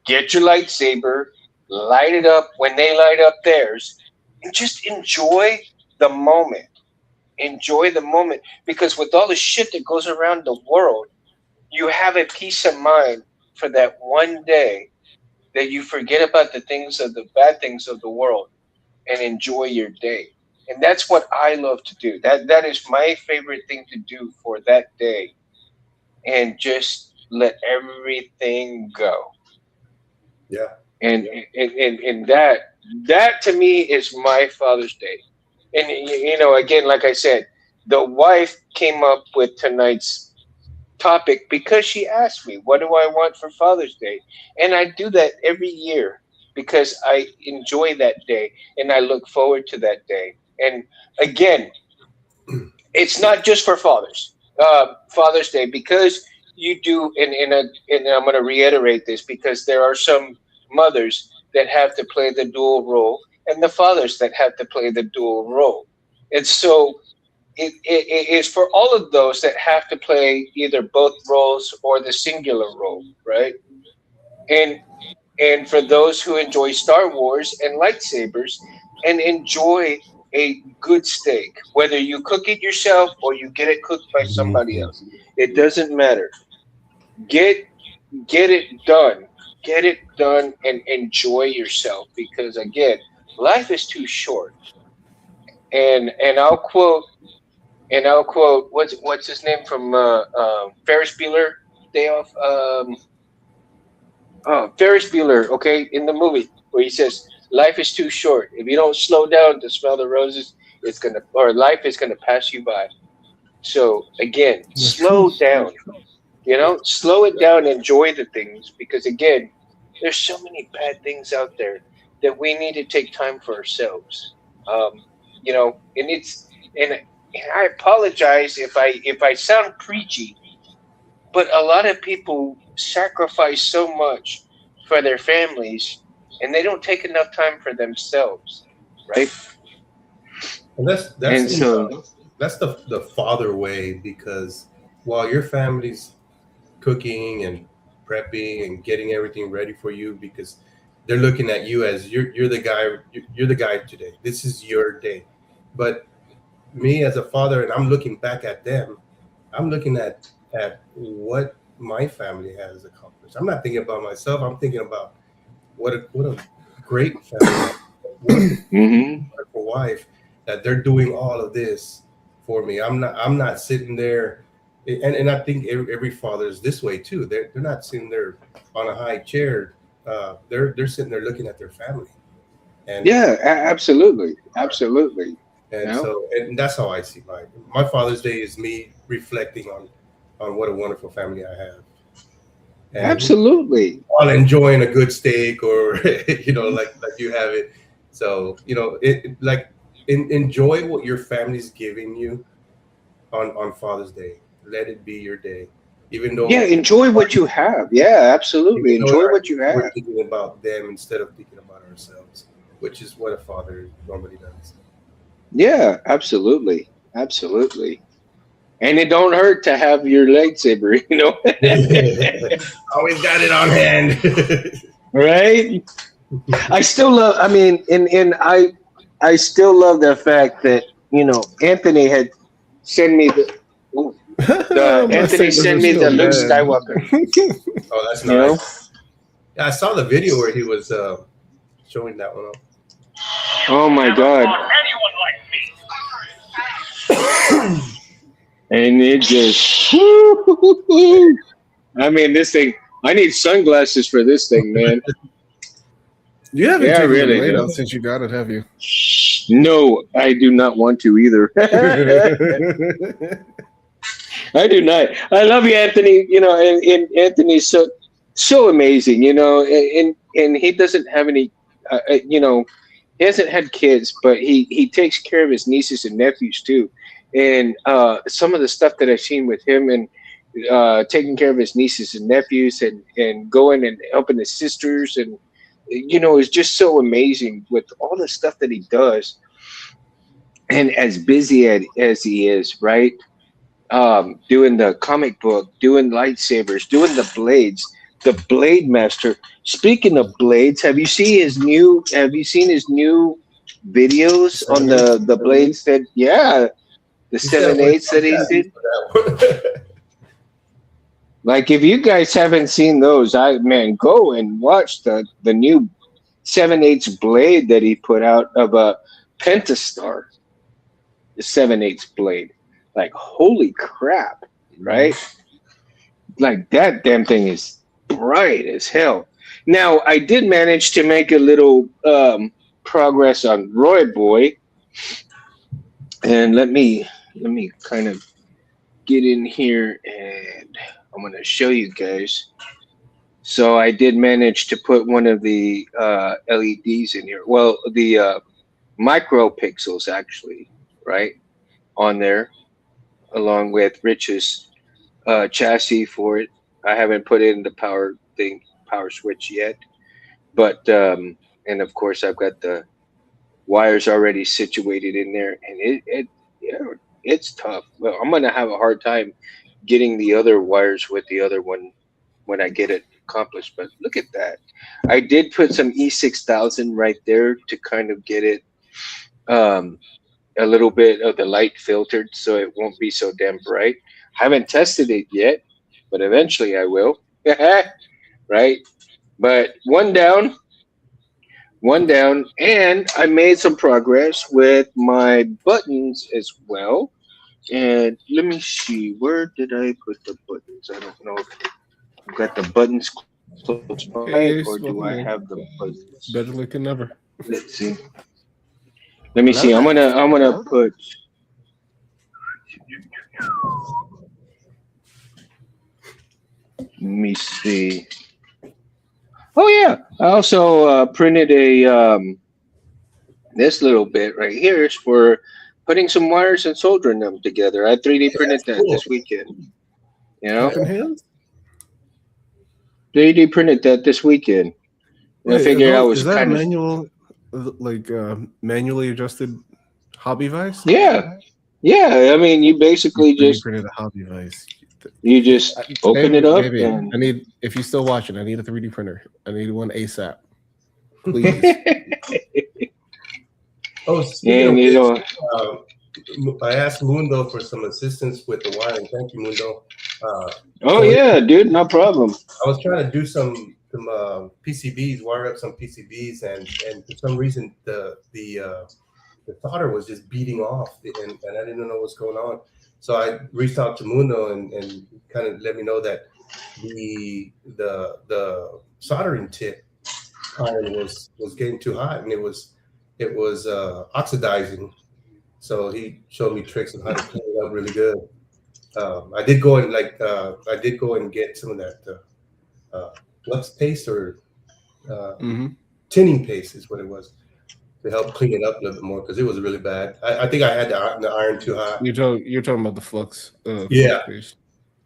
Get your lightsaber, light it up when they light up theirs, and just enjoy the moment. Enjoy the moment, because with all the shit that goes around the world, you have a peace of mind for that one day that you forget about the bad things of the world and enjoy your day. And that's what I love to do. That is my favorite thing to do for that day, and just let everything go. Yeah. And that to me is my Father's Day. And you know, again, like I said, the wife came up with tonight's topic because she asked me, "What do I want for Father's Day?" And I do that every year because I enjoy that day and I look forward to that day. And again, it's not just for Father's Day, because you do, and I'm going to reiterate this, because there are some mothers that have to play the dual role, and the fathers that have to play the dual role. And so it is for all of those that have to play either both roles or the singular role, right? And And for those who enjoy Star Wars and lightsabers and enjoy a good steak, whether you cook it yourself or you get it cooked by somebody Mhm. else, it doesn't matter. Get get it done. Get it done and enjoy yourself because again, life is too short. And I'll quote what's his name from Ferris Bueller Day Off. Ferris Bueller, okay, in the movie where he says, "Life is too short. If you don't slow down to smell the roses, life is gonna pass you by." So again, That's true. slow down. Slow it down. Enjoy the things because again, there's so many bad things out there that we need to take time for ourselves. Um, and and I apologize if I sound preachy, but a lot of people sacrifice so much for their families and they don't take enough time for themselves, right? And And so, that's the father way, because while your family's cooking and prepping and getting everything ready for you, because they're looking at you as you're the guy, you're the guy today, this is your day. But me as a father, and I'm looking back at them, I'm looking at what my family has accomplished. I'm not thinking about myself, I'm thinking about what a great family, what a mhm. wonderful wife, that they're doing all of this for me. I'm not sitting there, and I think every father is this way too. They're not sitting there on a high chair. They're sitting there looking at their family, and Yeah, absolutely, absolutely. You know, and that's how I see my Father's Day is me reflecting on what a wonderful family I have, and absolutely. while enjoying a good steak, or like you have it. So like enjoy what your family's giving you on Father's Day. Let it be your day, even Yeah, though enjoy what you have. Yeah, absolutely. even though Enjoy what you we're have. thinking about them instead of thinking about ourselves, which is what a father normally does. Yeah, absolutely, absolutely. And it don't hurt to have your lightsaber, Always got it on hand. right? I still love. I mean, I still love the fact that Anthony had sent me the My Anthony sabers are sent me the still Luke bad. Skywalker. Oh, that's You know. nice. Yeah, I saw the video where he was showing that one off. Oh my God! And it just. I mean, this thing. I need sunglasses for this thing, man. You haven't Yeah, I taken the really blade do. out since you got it, have you? No, I do not want to either. I do not. I love you, Anthony. And Anthony's so amazing. And he doesn't have any. He hasn't had kids, but he takes care of his nieces and nephews too. And some of the stuff that I've seen with him and taking care of his nieces and nephews and going and helping his sisters and is just so amazing with all the stuff that he does and as busy as he is, right? Doing the comic book, doing lightsabers, doing the blades, the Blade Master. Speaking of blades, Have you seen his new videos on Seven eight. the blades that? Yeah, the He said, seven "Well, eights that he did. for that Like, if you guys haven't seen those, go and watch the new 7/8 blade that he put out of a Pentastar, the 7/8 blade. Like, holy crap, one." right? Like that damn thing is bright as hell. Now I did manage to make a little progress on Roy Boy, and let me kind of get in here, and I'm gonna show you guys. So I did manage to put one of the LEDs in here. Well, the micro pixels actually, right on there, along with Rich's chassis for it. I haven't put in the power switch yet, but and of course I've got the wires already situated in there, and it's tough. Well, I'm gonna have a hard time getting the other wires with the other one when I get it. accomplished. But look at that. I did put some E6000 right there to kind of get it a little bit of the light filtered so it won't be so damn bright. Haven't tested it yet, but eventually I will. Right? But one down, and I made some progress with my buttons as well. And let me see, where did I put the buttons? I don't know if I've got the buttons close by, Hey, or do I have the buttons? better late than never. Let's see. Let me see. I'm gonna put. Let me see. Oh yeah, I also printed a this little bit right here is for putting some wires and soldering them together. I 3D printed that cool. this weekend. You know, Open hands? 3D printed that this weekend. And I figured I was is that kind a of manual, like manually adjusted hobby vise? yeah. I mean, you basically You 3D just printed a hobby vise. open it up. Baby, And... I need. If you're still watching, I need a 3D printer. I need one ASAP, please. Oh, and you know, I asked Mundo for some assistance with the wiring. Thank you, Mundo. oh yeah, dude, no problem. I was trying to do some PCBs, wire up some PCBs, and for some reason the solder was just beating off, and I didn't know what's going on. So I reached out to Mundo and kind of let me know that the soldering tip iron was getting too hot, and it was oxidizing. So he showed me tricks on how to clean it up really good. I did go and get some of that flux paste or tinning paste is what it was, to help clean it up a little bit more because it was really bad. I think I had the iron too hot. You're talking about the flux. Yeah. Flux paste.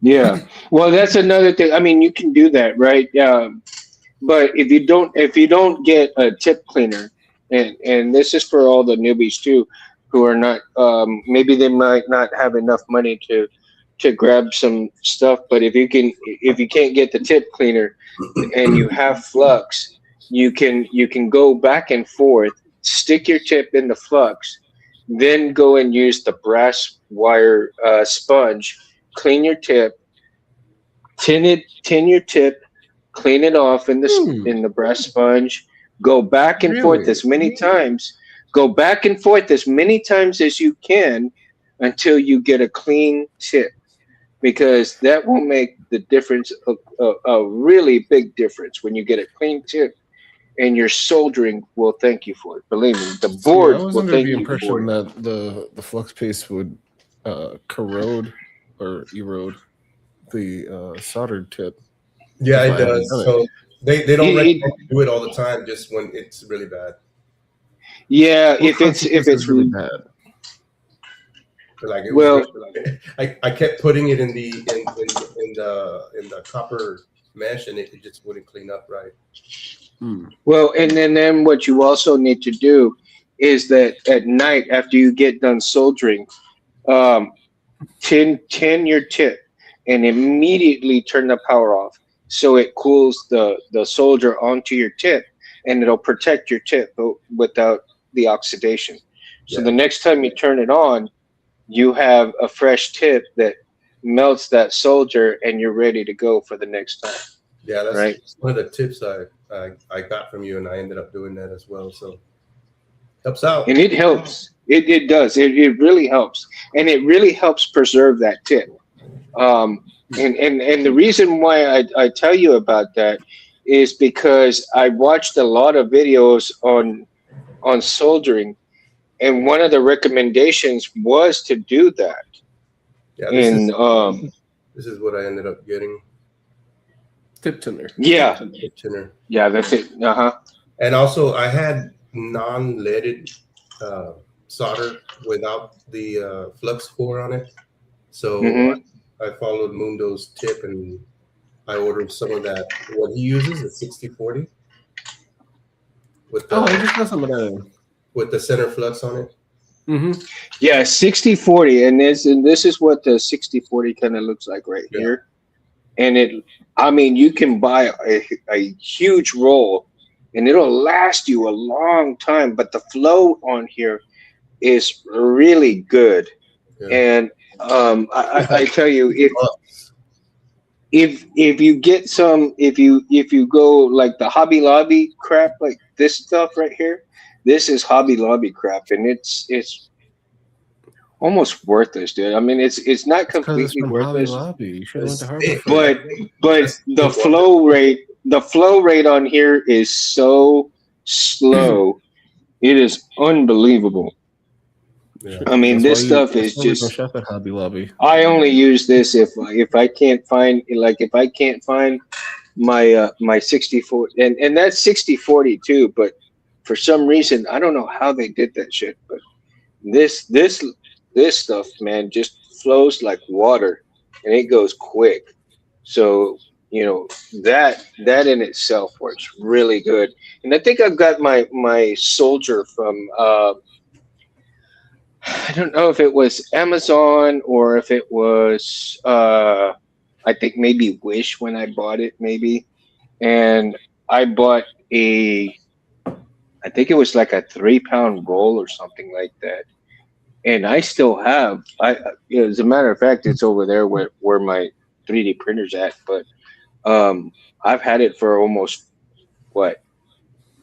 Yeah. Well, that's another thing. I mean, you can do that, right? But if you don't get a tip cleaner, and this is for all the newbies too, who are not maybe they might not have enough money to grab some stuff, but if you can't get the tip cleaner and you have flux, you can go back and forth, stick your tip in the flux, then go and use the brass wire sponge, clean your tip, tin your tip, clean it off in the brass sponge, go back and forth as many times. Go back and forth as many times as you can until you get a clean tip, because that will make the difference, a really big difference when you get a clean tip, and your soldering will thank you for it. Believe me, the board I was will under thank the you impression for it. that the flux paste would corrode or erode the soldered tip. Yeah, it does. So they don't recommend you do it all the time, just when it's really bad. Yeah, if it's really bad. Like it was I kept putting it in the copper mesh, and it just wouldn't clean up right. Well, and then what you also need to do is that at night after you get done soldering, tin your tip and immediately turn the power off so it cools the solder onto your tip, and it'll protect your tip without the oxidation. So the next time you turn it on, you have a fresh tip that melts that solder, and you're ready to go for the next time. Yeah, that's right. One of the tips I got from you, and I ended up doing that as well. So helps out, and it helps. It does. It really helps, and it really helps preserve that tip. And the reason why I tell you about that is because I watched a lot of videos on soldering, and one of the recommendations was to do that. Yeah, this is what I ended up getting. Tip tinner. Yeah. Tip tinner. Yeah, that's it. And also, I had non-leaded solder without the flux core on it. So I followed Mundo's tip, and I ordered some of that. What he uses is 6040. I just got some of that. With the center flux on it. Yeah, 6040, and this is what the 6040 kind of looks like right here, and I mean, you can buy a huge roll, and it'll last you a long time. But the flow on here is really good, Yeah. and I tell you, Bucks. if you get some, if you go like the Hobby Lobby crap, like this stuff right here, this is Hobby Lobby crap, and it's almost worthless, dude. I mean, it's not It's because it's completely from Hobby worthless, Lobby. You should have went to It's Harbor thick, Freight. man. but That's the one. the flow rate on here is so slow. It is unbelievable. Yeah. I mean, this stuff That's is why we don't just. shop at Hobby Lobby. I only use this if I can't find, like, if I can't find my 64, and that's 60/40 too, but for some reason I don't know how they did that shit, but this this this stuff, man, just flows like water, and it goes quick. So, that in itself works really good. And I think I've got my soldier from I don't know if it was Amazon or if it was I think maybe Wish when I bought it, maybe. And I bought a I think it was like a 3 pound roll or something like that. And I still have as a matter of fact, it's over there where my 3D printer's at, but I've had it for almost what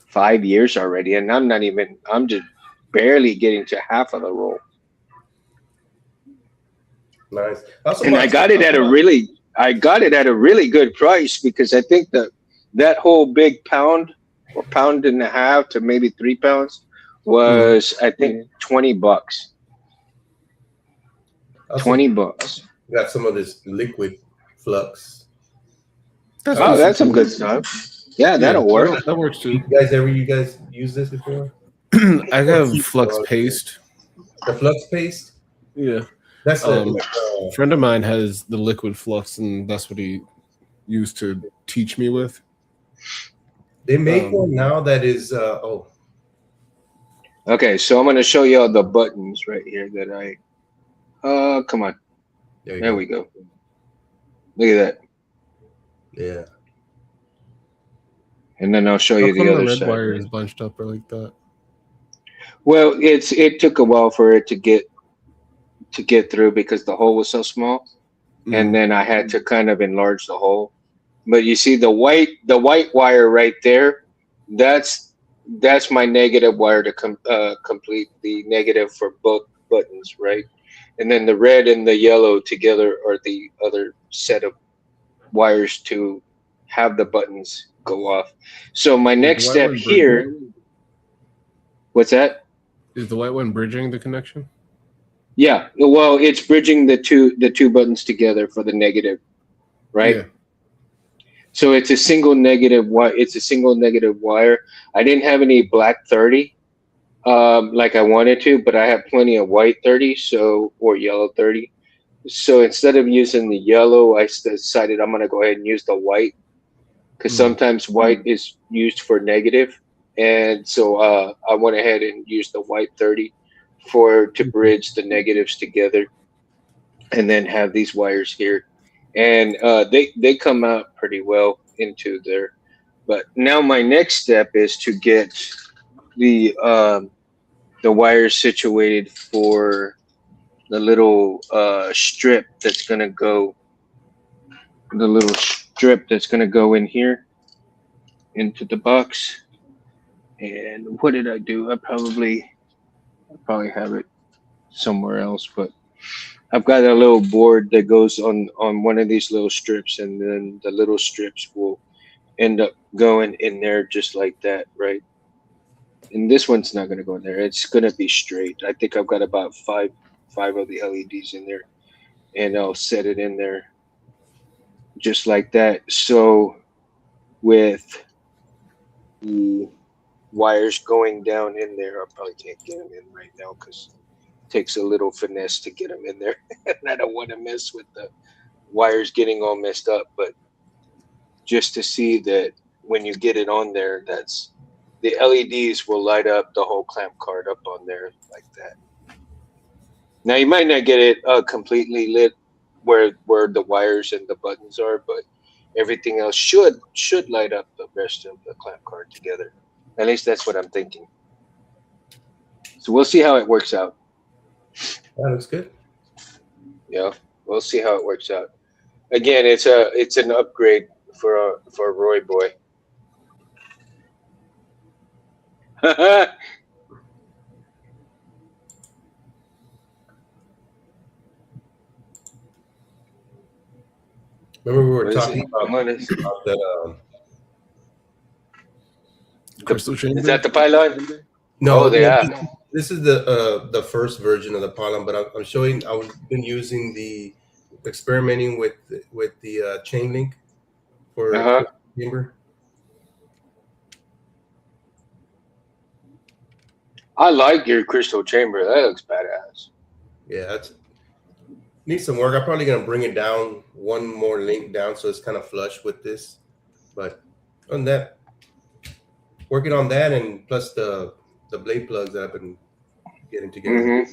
5 years already, and I'm just barely getting to half of the roll. Nice. I also And bought some. I got it at a really good price, because I think that whole big pound or pound and a half to maybe 3 pounds was, I think, $20. I also $20. got some of this liquid flux. That's Oh, decent that's some too. good stuff. Yeah, Yeah, that'll work. that works too. You guys use this before? I have flux paste. The flux paste. Yeah. That's A friend of mine has the liquid flux, and that's what he used to teach me with. they make one now that is Okay, so I'm gonna show you all the buttons right here that come on. There we go. Look at that. Yeah. And then I'll show How you come the the other red side. wire is bunched up or like that? Well, it took a while for it to get through because the hole was so small, and then I had to kind of enlarge the hole. But you see the white wire right there, that's my negative wire to complete the negative for both buttons, right? And then the red and the yellow together are the other set of wires to have the buttons go off. So my next white step one here, what's that? Is the white one bridging the connection? Yeah, well, it's bridging the two buttons together for the negative, right? Yeah. So it's a single negative wire. It's a single negative wire. I didn't have any black 30, like I wanted to, but I have plenty of white 30, or yellow 30. So instead of using the yellow, I decided I'm gonna go ahead and use the white, because sometimes white is used for negative, and so I went ahead and used the white 30 to bridge the negatives together, and then have these wires here, and they come out pretty well into there. But now my next step is to get the wires situated for the little strip that's gonna go, in here into the box. And what did I do? I probably have it somewhere else, but I've got a little board that goes on one of these little strips, and then the little strips will end up going in there just like that, right? And this one's not going to go in there. It's going to be straight. I think I've got about five of the LEDs in there, and I'll set it in there just like that. So with the wires going down in there, I probably can't get them in right now because it takes a little finesse to get them in there. And I don't want to mess with the wires getting all messed up, but just to see that when you get it on there, that's the LEDs will light up the whole clamp card up on there like that. Now you might not get it completely lit where the wires and the buttons are, but everything else should light up the rest of the clamp card together. At least that's what I'm thinking. So we'll see how it works out. That looks good. Yeah, we'll see how it works out. Again, it's an upgrade for Roy boy. Remember we were What is talking it? about What is it? that. Crystal chamber. Is that the pylon? No, Oh, they are. this is the first version of the pylon, but I'm showing. I've been using the experimenting with the chain link for Uh-huh. chamber. I like your crystal chamber. That looks badass. Yeah, that's needs some work. I'm probably gonna bring it down one more link down so it's kind of flush with this. But on that, working on that, and plus the blade plugs that I've been getting together. Mm-hmm.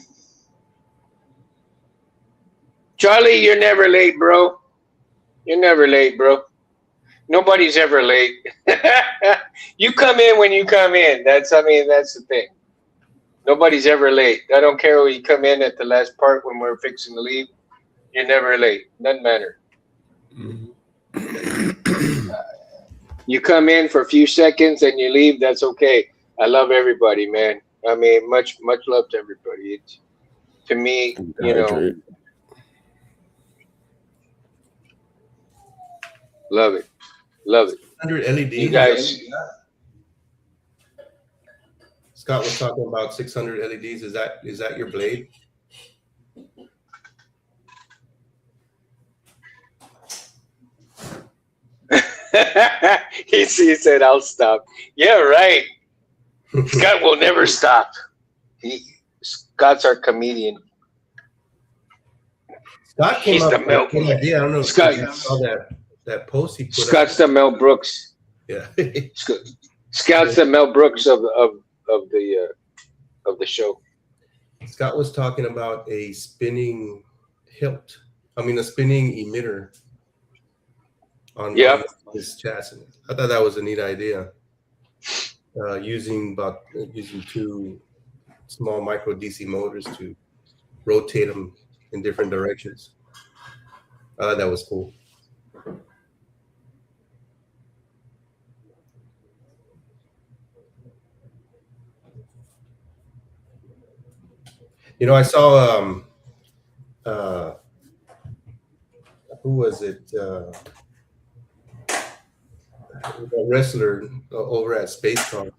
Charlie, you're never late, bro. You're never late, bro. Nobody's ever late. You come in when you come in. That's the thing. Nobody's ever late. I don't care when you come in at the last part when we're fixing to leave. You're never late. Doesn't matter. You come in for a few seconds and you leave. That's okay. I love everybody, man. I mean, much love to everybody. It's, to me, you know, love it. 600 LEDs. You guys. Scott was talking about 600 LEDs. Is that your blade? he said, "I'll stop." Yeah, right. Scott will never stop. Scott's our comedian. Scott came up with a good idea. I don't know if Scott, you saw that post he put Scott's up. the Mel Brooks. Yeah. Scott's the Mel Brooks of the show. Scott was talking about a spinning hilt. I mean, a spinning emitter on this chassis. I thought that was a neat idea. Using two small micro DC motors to rotate them in different directions. I thought that was cool. You know, I saw who was it? A wrestler over at SpaceCon.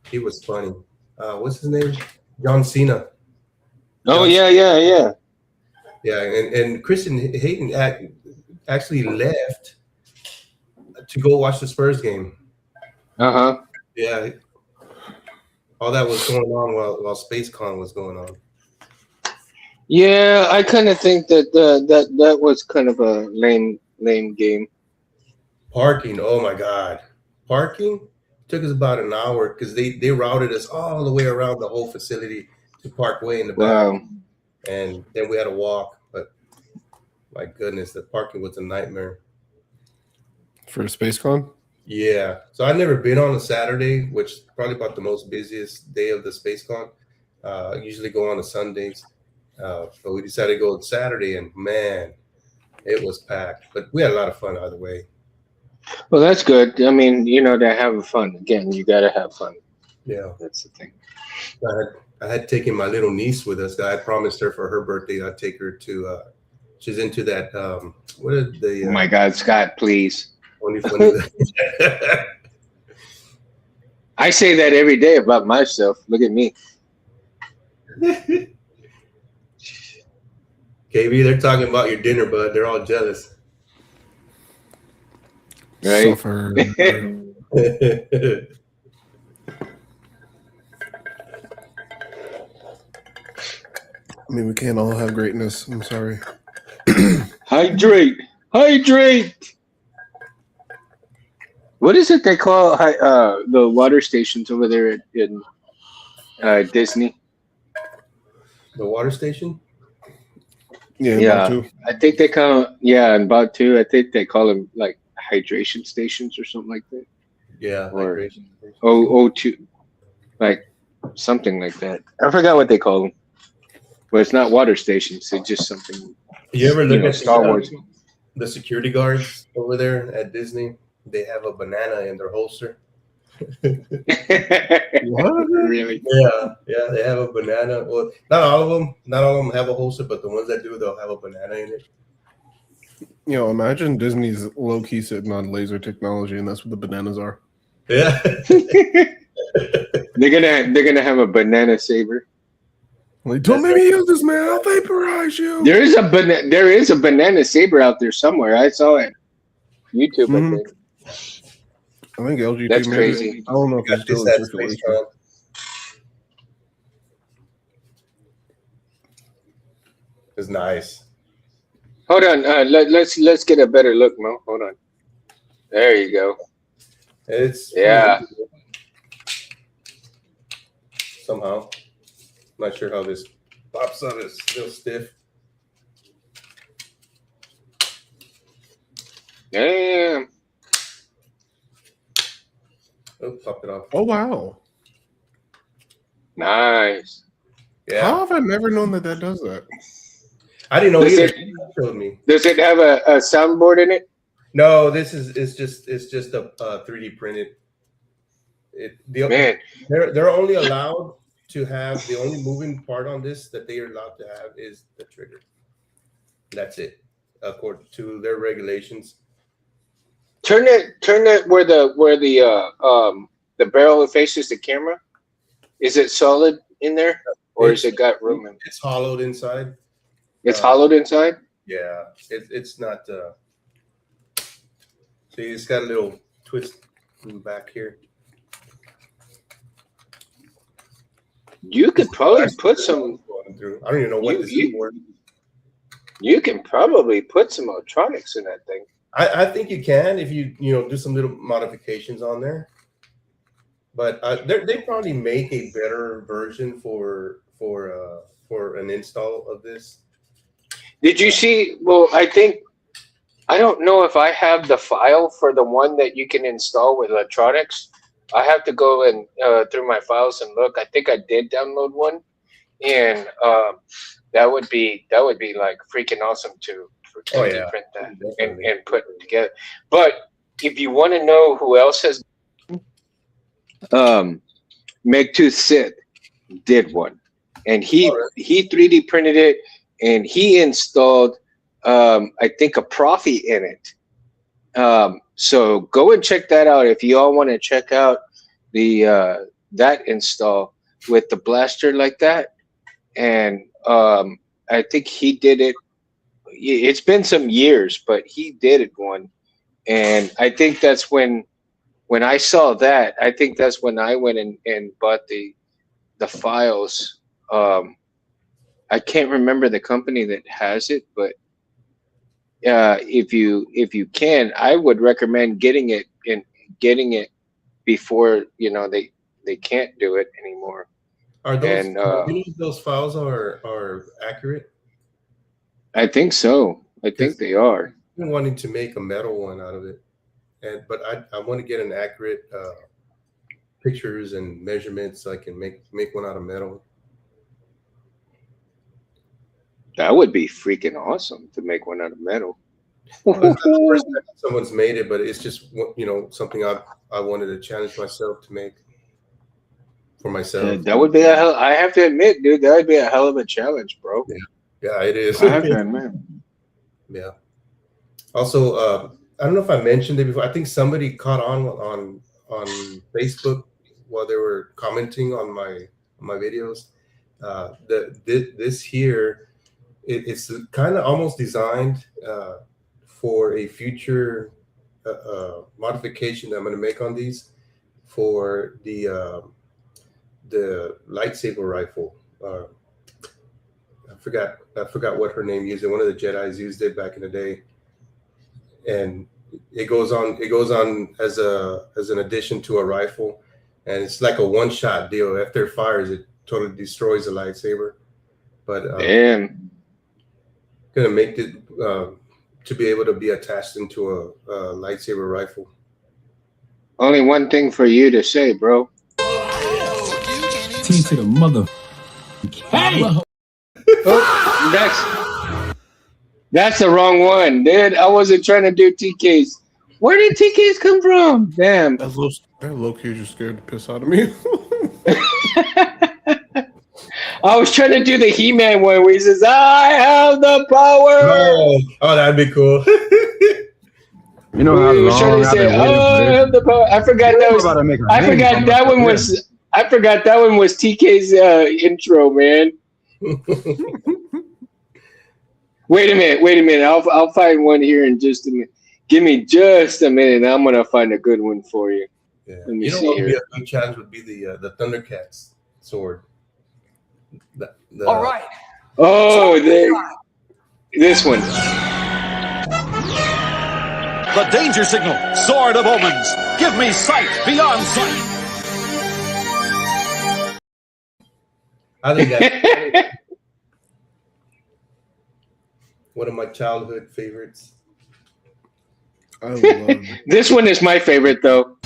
He was funny. What's his name? John Cena. Oh yeah. Yeah, and Christian Hayden actually left to go watch the Spurs game. Yeah, all that was going on while SpaceCon was going on. Yeah, I kind of think that was kind of a lame game. Parking, oh my God. Parking took us about an hour because they routed us all the way around the whole facility to Parkway in the back. Wow. And then we had to walk. But my goodness, the parking was a nightmare. For SpaceCon? Yeah. So I've never been on a Saturday, which is probably about the most busiest day of the SpaceCon. I usually go on the Sundays. But we decided to go on Saturday, and man, it was packed. But we had a lot of fun either way. Well, that's good. I mean, you know, to have fun. Again, you got to have fun. Yeah. That's the thing. I had taken my little niece with us. I promised her for her birthday I'd take her to. She's into that. What is the? Oh my God, Scott! Please. Funny. I say that every day about myself. Look at me. KB, they're talking about your dinner, bud. They're all jealous. Right. Suffer. I mean, we can't all have greatness. I'm sorry. Hydrate. What is it they call the water stations over there in Disney? The water station? Yeah. I think they call and Batu. I think they call them like hydration stations or something like that. Yeah, Or hydration. O2, like something like that. I forgot what they call them. But it's not water stations. It's just something. You ever look at Star Wars? The security guards over there at Disney? They have a banana in their holster. What? Really? Yeah, they have a banana. Well, not all of them. Not all of them have a holster, but the ones that do, they'll have a banana in it. Imagine Disney's low key sitting on laser technology, and that's what the bananas are. Yeah. They're gonna have a banana saber. Like, don't make me use this, man. I'll vaporize you. There is a banana saber out there somewhere. I saw it. YouTube. Mhm. I think. I think LG. That's crazy. I don't know if it's still in circulation. It's nice. Hold on. Let's get a better look, Mo. Hold on. There you go. It's somehow. Not sure how this pops up. It's still stiff. Damn. Oh, pop it off. Oh wow. Nice. Yeah. How have I never known that does that? I didn't know Does either. it- You showed me. Does it have a soundboard in it? No, it's just a 3D printed. Man, They're only allowed to have the only moving part on this that they are allowed to have is the trigger. That's it, according to their regulations. turn it where the barrel faces the camera. Is it solid in there, or is it got room in it? It's hollowed inside. It's hollowed inside. Yeah, it's not. See, it's got a little twist in the back here. You could probably put some. I don't even know what this is for. You can probably put some electronics in that thing. I think you can if you do some little modifications on there. But they probably make a better version for an install of this. Did you see? Well, I don't know if I have the file for the one that you can install with electronics. I have to go and through my files and look. I think I did download one, and that would be like freaking awesome to print that and put it together. But if you want to know who else has, Megtooth Sith did one, and he 3D printed it, and he installed I think a Profi in it. So go and check that out if you all want to check out the that install with the blaster like that. And I think he did it. It's been some years, but he did it one, and I think that's when I saw that. I think that's when I went and bought the files. I can't remember the company that has it, but if you can, I would recommend getting it before they can't do it anymore. Are those files are accurate? I think so. I think they are. I've been wanting to make a metal one out of it, but I want to get an accurate pictures and measurements so I can make one out of metal. That would be freaking awesome to make one out of metal. Well, it's not the first time someone's made it, but it's just something I wanted to challenge myself to make for myself. That would be I have to admit, dude, that would be a hell of a challenge, bro. Yeah, it is. I have to admit. Yeah. Also, I don't know if I mentioned it before. I think somebody caught on Facebook while they were commenting on my videos. This here, it's kind of almost designed for a future modification that I'm going to make on these for the lightsaber rifle. I forgot what her name used it. One of the Jedis used it back in the day, and it goes on as an addition to a rifle, and it's like a one-shot deal. After it fires, it totally destroys the lightsaber. But damn, gonna make it to be able to be attached into a lightsaber rifle. Only one thing for you to say, bro. Team to the mother. Hey! Oh, that's the wrong one, dude. I wasn't trying to do TKs. Where did TKs come from? Damn. That low key just scared the piss out of me. I was trying to do the He-Man one where he says, "I have the power." Oh, that'd be cool. You know how long I've been waiting I for have the power. I forgot that was. I forgot that one was. I forgot that one was TK's intro, man. Wait a minute. I'll find one here in just a minute. Give me just a minute. I'm gonna find a good one for you. Yeah. Let me you know see what would here. be a good challenge would be the Thundercats sword. All right. Oh, this one. The danger signal. Sword of omens. Give me sight beyond sight. I think that's one of my childhood favorites. I love This one is my favorite, though.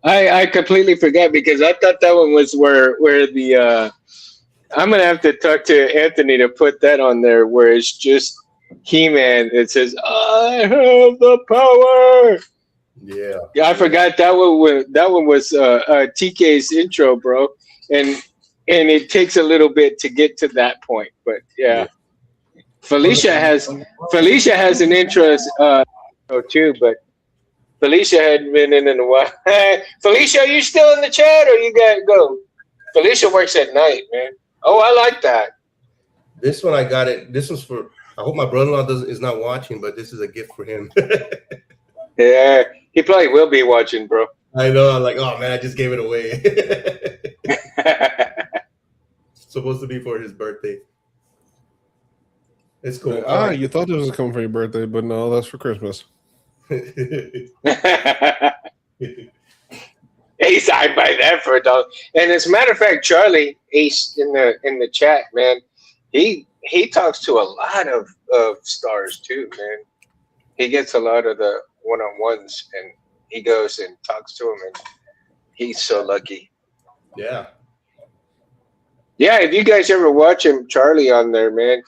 I completely forgot because I thought that one was where the I'm gonna have to talk to Anthony to put that on there where it's just He-Man. It says, "I have the power." Yeah. Yeah, I forgot that one. That one was TK's intro, bro, and it takes a little bit to get to that point. But yeah, Felicia has an intro too, but Felicia hadn't been in a while. Felicia, are you still in the chat or you gotta go? Felicia works at night, man. Oh, I like that. This one I got it. This was for. I hope my brother-in-law is not watching, but this is a gift for him. Yeah, he probably will be watching, bro. I know. I'm like, oh man, I just gave it away. Supposed to be for his birthday. It's cool. you thought this was coming for your birthday, but no, that's for Christmas. Ace, I buy that for a dollar. And as a matter of fact, Charlie Ace in the chat, man, he talks to a lot of stars too, man. He gets a lot of the one-on-ones, and he goes and talks to him, and he's so lucky. Yeah. Yeah, if you guys ever watch him, Charlie on there, man,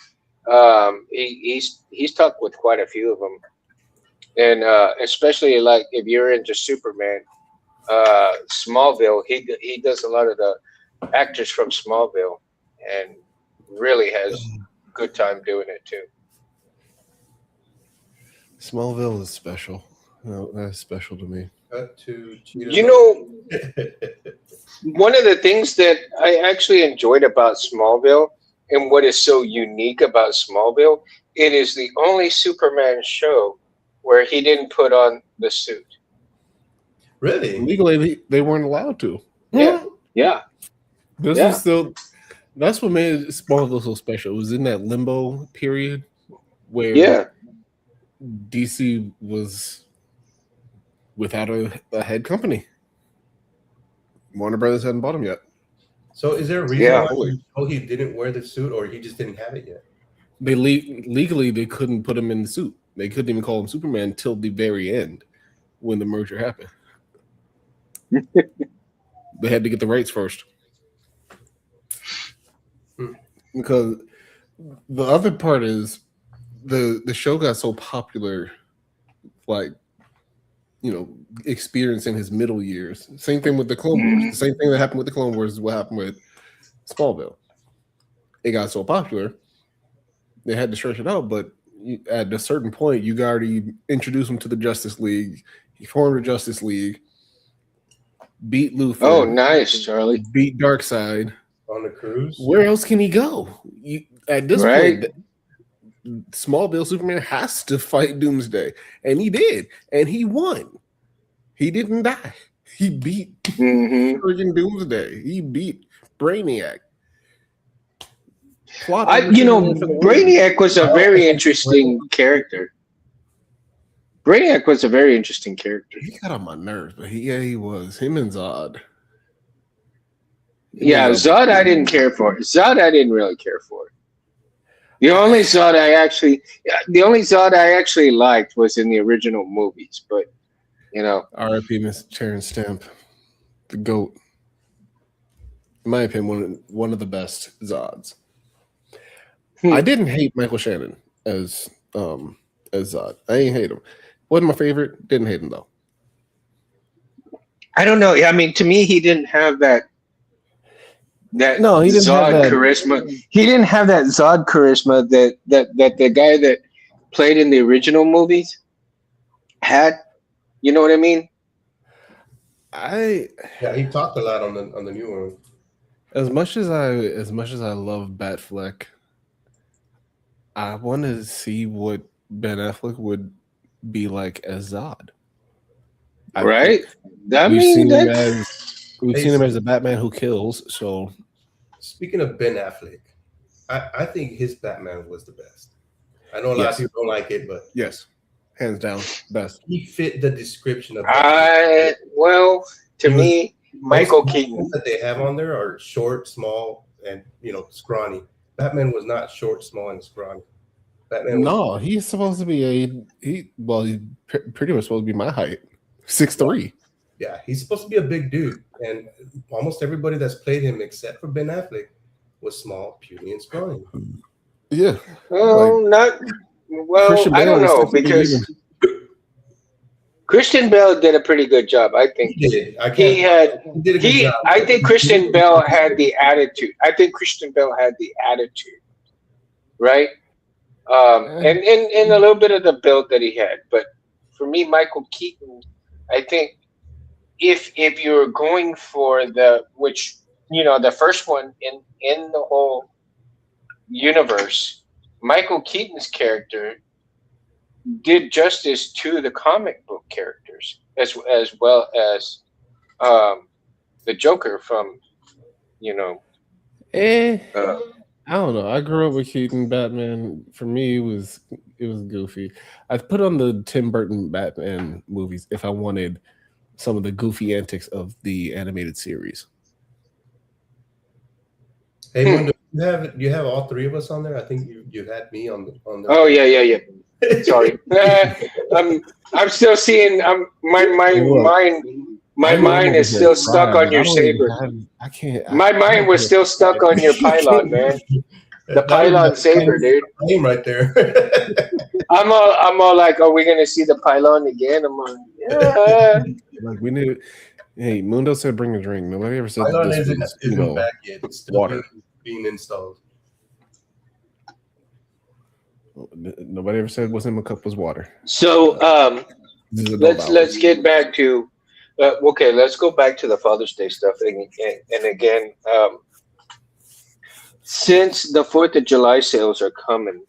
he's talked with quite a few of them, and especially like if you're into Superman, Smallville, he does a lot of the actors from Smallville, and really has good time doing it too. Smallville is special. No, that's special to me. You know, one of the things that I actually enjoyed about Smallville and what is so unique about Smallville, it is the only Superman show where he didn't put on the suit. Really? Legally, they weren't allowed to. Yeah. This is still. That's what made Smallville so special. It was in that limbo period where DC was without a head company. Warner Brothers hadn't bought him yet. So is there a reason why he didn't wear the suit, or he just didn't have it yet? They legally they couldn't put him in the suit. They couldn't even call him Superman until the very end when the merger happened. They had to get the rights first. Because the other part is the show got so popular, like, you know, experiencing his middle years. Same thing with the Clone Wars. The same thing that happened with the Clone Wars is what happened with Smallville. It got so popular, they had to stretch it out, but at a certain point, you got to introduce him to the Justice League. He formed the Justice League, beat Luthor. Oh, nice, Charlie. Beat Darkseid. On the cruise? Where else can he go? At this point, Smallville Superman has to fight Doomsday. And he did. And he won. He didn't die. He beat freaking Doomsday. He beat Brainiac. Brainiac was a very interesting character. Brainiac was a very interesting character. He got on my nerves, but he was. Him and Zod. Yeah, Zod I didn't care for. Zod I didn't really care for. The only Zod I actually liked was in the original movies, but R.I.P. Miss Terrence Stamp, the GOAT. In my opinion, one of the best Zods. I didn't hate Michael Shannon as Zod. I didn't hate him. Wasn't my favorite. Didn't hate him though. I don't know. I mean, to me, he didn't have that. He didn't Zod have that charisma. He didn't have that Zod charisma that the guy that played in the original movies had. You know what I mean? He talked a lot on the new one. As much as I love Batfleck, I want to see what Ben Affleck would be like as Zod. Right? We've seen him as a Batman who kills. So, speaking of Ben Affleck, I think his Batman was the best. I know a lot of people don't like it, but yes, hands down, best. He fit the description of. To me, Michael Keaton that they have on there are short, small, and scrawny. Batman was not short, small, and scrawny. Batman he's supposed to be he's pretty much supposed to be my height, 6'3". Yeah, he's supposed to be a big dude, and almost everybody that's played him, except for Ben Affleck, was small, puny, and scrawny. Yeah. I don't know because Christian Bale did a pretty good job. I think he did. I think Christian Bale had the attitude. Right? And a little bit of the build that he had. But for me, Michael Keaton, I think if you're going for the first one in the whole universe, Michael Keaton's character did justice to the comic book characters as well as the Joker from I don't know. I grew up with Keaton Batman. For me, it was goofy. I put on the Tim Burton Batman movies if I wanted some of the goofy antics of the animated series. Hey, you have all three of us on there. I think you had me on the. Oh yeah. Sorry, I'm still seeing. My mind is still stuck on your saber. I can't. My mind was still stuck on your pylon, man. The pylon saber, dude. Name right there. I'm all like, are we gonna see the pylon again? I'm like, yeah. Like we need. Hey, Mundo said, "Bring a drink." Nobody ever said pylon this isn't back yet. It's still water being installed. Nobody ever said what's in my cup was water. So let's get back to let's go back to the Father's Day stuff and again, since the 4th of July sales are coming,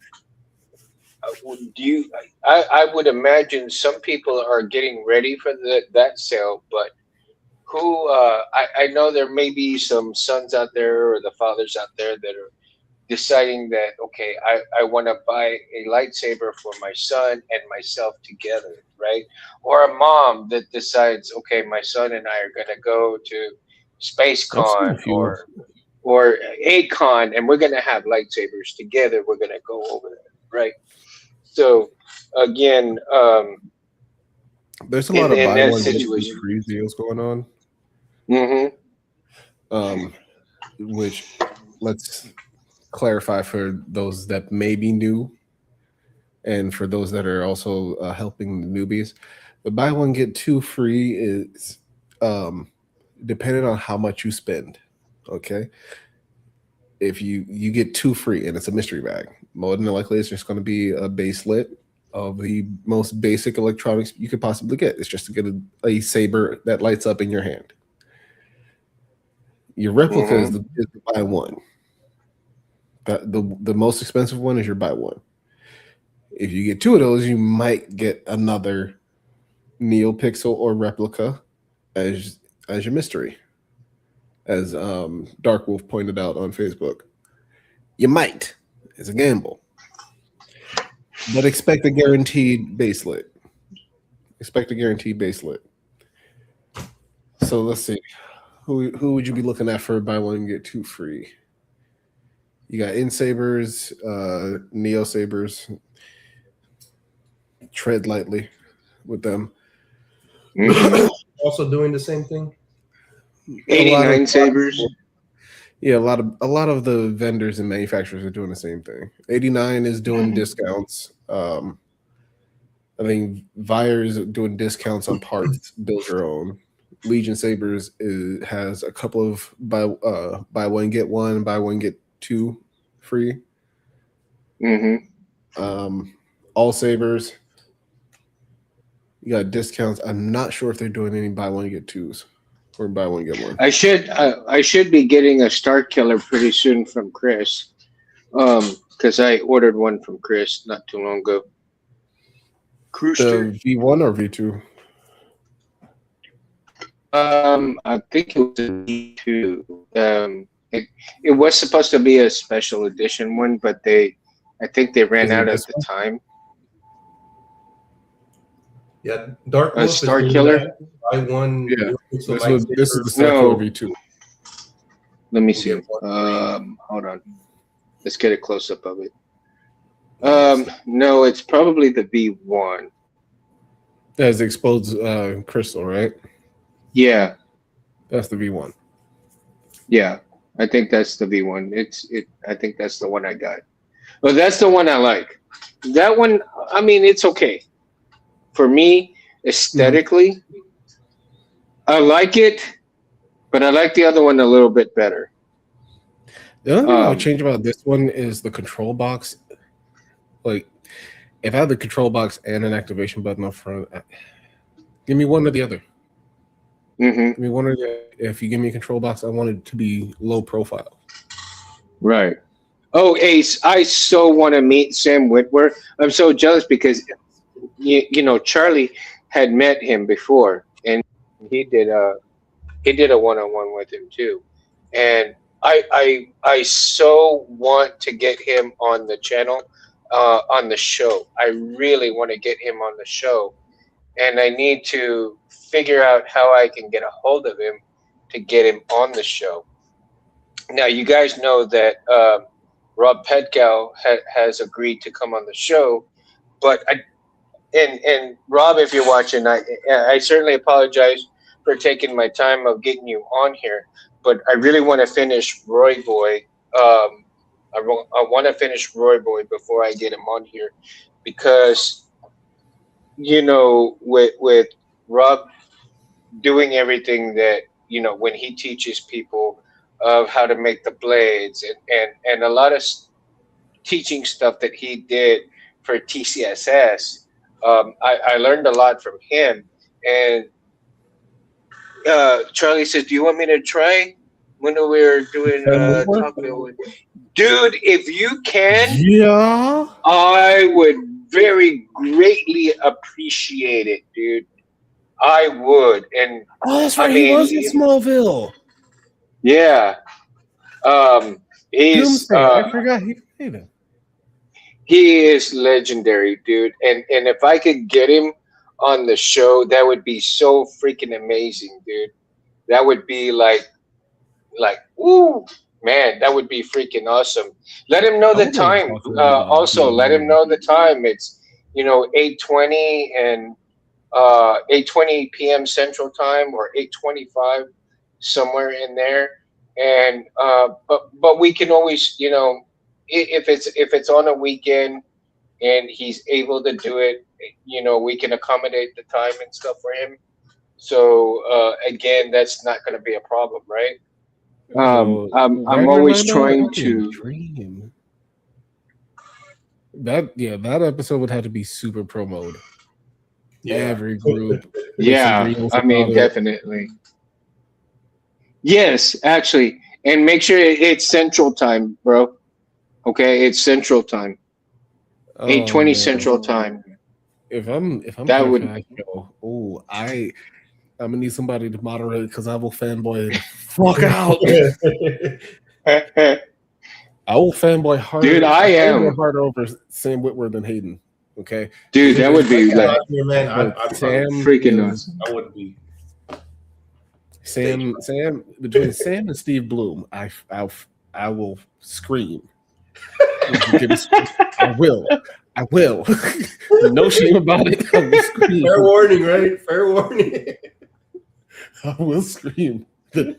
I would imagine some people are getting ready for that sale, but I know there may be some sons out there or the fathers out there that are deciding that, okay, I want to buy a lightsaber for my son and myself together, right? Or a mom that decides, okay, my son and I are going to go to SpaceCon or A-Con, and we're going to have lightsabers together. We're going to go over there, right? So, again, there's a lot of buy one get one free deals going on. Mm-hmm. Which, let's clarify for those that may be new and for those that are also helping the newbies. The buy one get two free is depending on how much you spend. Okay, if you get two free and it's a mystery bag, more than likely it's just going to be a baselet of the most basic electronics you could possibly get. It's just to get a saber that lights up in your hand. Your replica is the buy one. The most expensive one is your buy one. If you get two of those, you might get another NeoPixel or replica as your mystery. As Dark Wolf pointed out on Facebook. You might. It's a gamble. But expect a guaranteed baselet. Expect a guaranteed baselit. So let's see. Who would you be looking at for buy one get two free? You got In Sabers, Neo Sabers. Tread lightly with them. Also doing the same thing. 89 Sabers. Yeah, a lot of the vendors and manufacturers are doing the same thing. 89 is doing discounts. I think Vire is doing discounts on parts. Build your own. Legion Sabers has a couple of buy one get one, buy one get two free. All Sabers, you got discounts. I'm not sure if they're doing any buy one get twos or buy one get one. I should be getting a Star Killer pretty soon from Chris, because I ordered one from Chris not too long ago. The V1 or V2? I think it was a V2. It was supposed to be a special edition one, but I think they ran out at the time. Yeah, Dark Wolf Star Killer. I won. Yeah, this is the Star Killer V2. Let me see. Hold on. Let's get a close up of it. No, it's probably the V1. As exposed crystal, right? Yeah, that's the V1. Yeah, I think that's the V1. I think that's the one I got. Well, that's the one I like. That one, I mean, it's okay. For me, aesthetically, I like it, but I like the other one a little bit better. The only thing I would change about this one is the control box. Like, if I had the control box and an activation button up front, give me one or the other. Give me one or the other. If you give me a control box, I want it to be low profile. Right. Oh, Ace, I so want to meet Sam Whitworth. I'm so jealous because, you know, Charlie had met him before, and he did a one-on-one with him too. And I so want to get him on the channel, on the show. I really want to get him on the show, and I need to figure out how I can get a hold of him to get him on the show. Now, you guys know that Rob Petkow has agreed to come on the show, but and Rob, if you're watching, I certainly apologize for taking my time of getting you on here, but I really want to finish Roy Boy. I want to finish Roy Boy before I get him on here, because, you know, with Rob doing everything that, you know, when he teaches people of how to make the blades and a lot of teaching stuff that he did for TCSS, I learned a lot from him. And Charlie says, do you want me to try when we were doing talking? Dude, if you can, yeah, I would very greatly appreciate it, dude. I would. And that's right. He was in Smallville. Yeah. He's I forgot he played him. He is legendary, dude. And if I could get him on the show, that would be so freaking amazing, dude. That would be like, woo, man, that would be freaking awesome. Let him know the time. Also, let him know the time. It's, you know, 8:20 and 8:20 p.m. Central Time, or 8:25, somewhere in there. And but we can always, you know, if it's on a weekend and he's able to do it, you know, we can accommodate the time and stuff for him. So again, that's not going to be a problem, right? I'm always trying to dream. That episode would have to be super pro mode. Yeah. Every group. Yeah, I mean, definitely. Yes, actually, and make sure it's Central Time, bro. Okay, it's Central Time. 8:20 Central Time. If I'm that would. I'm gonna need somebody to moderate because I will fanboy the fuck out. I will fanboy harder. Dude, I am harder over Sam Whitworth than Hayden. Okay, dude, that would be like man. Sam freaking awesome. I would be. Sam between Sam and Steve Bloom, I will scream. I will. No shame about it. I will scream. Fair warning, right? Fair warning. I will scream the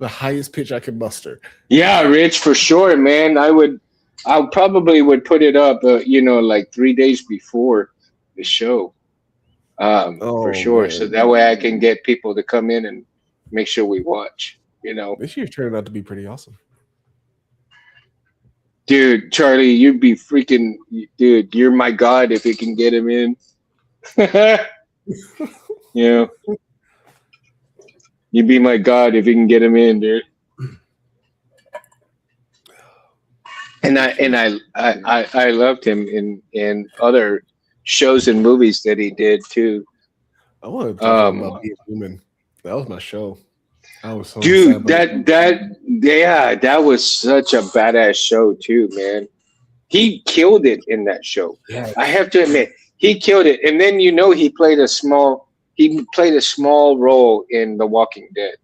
highest pitch I can muster. Yeah, Rich, for sure, man. I probably would put it up, like 3 days before the show, for sure. Man. So that way I can get people to come in and make sure we watch. This year turned out to be pretty awesome. Dude, Charlie, you'd be freaking, dude. You're my god if you can get him in. Yeah, you'd be my god if you can get him in, dude. And I loved him in other shows and movies that he did too. I want to talk about Being Human. That was my show. I was so dude. That was such a badass show too, man. He killed it in that show. Yeah. I have to admit, he killed it. And then he played a small role in The Walking Dead.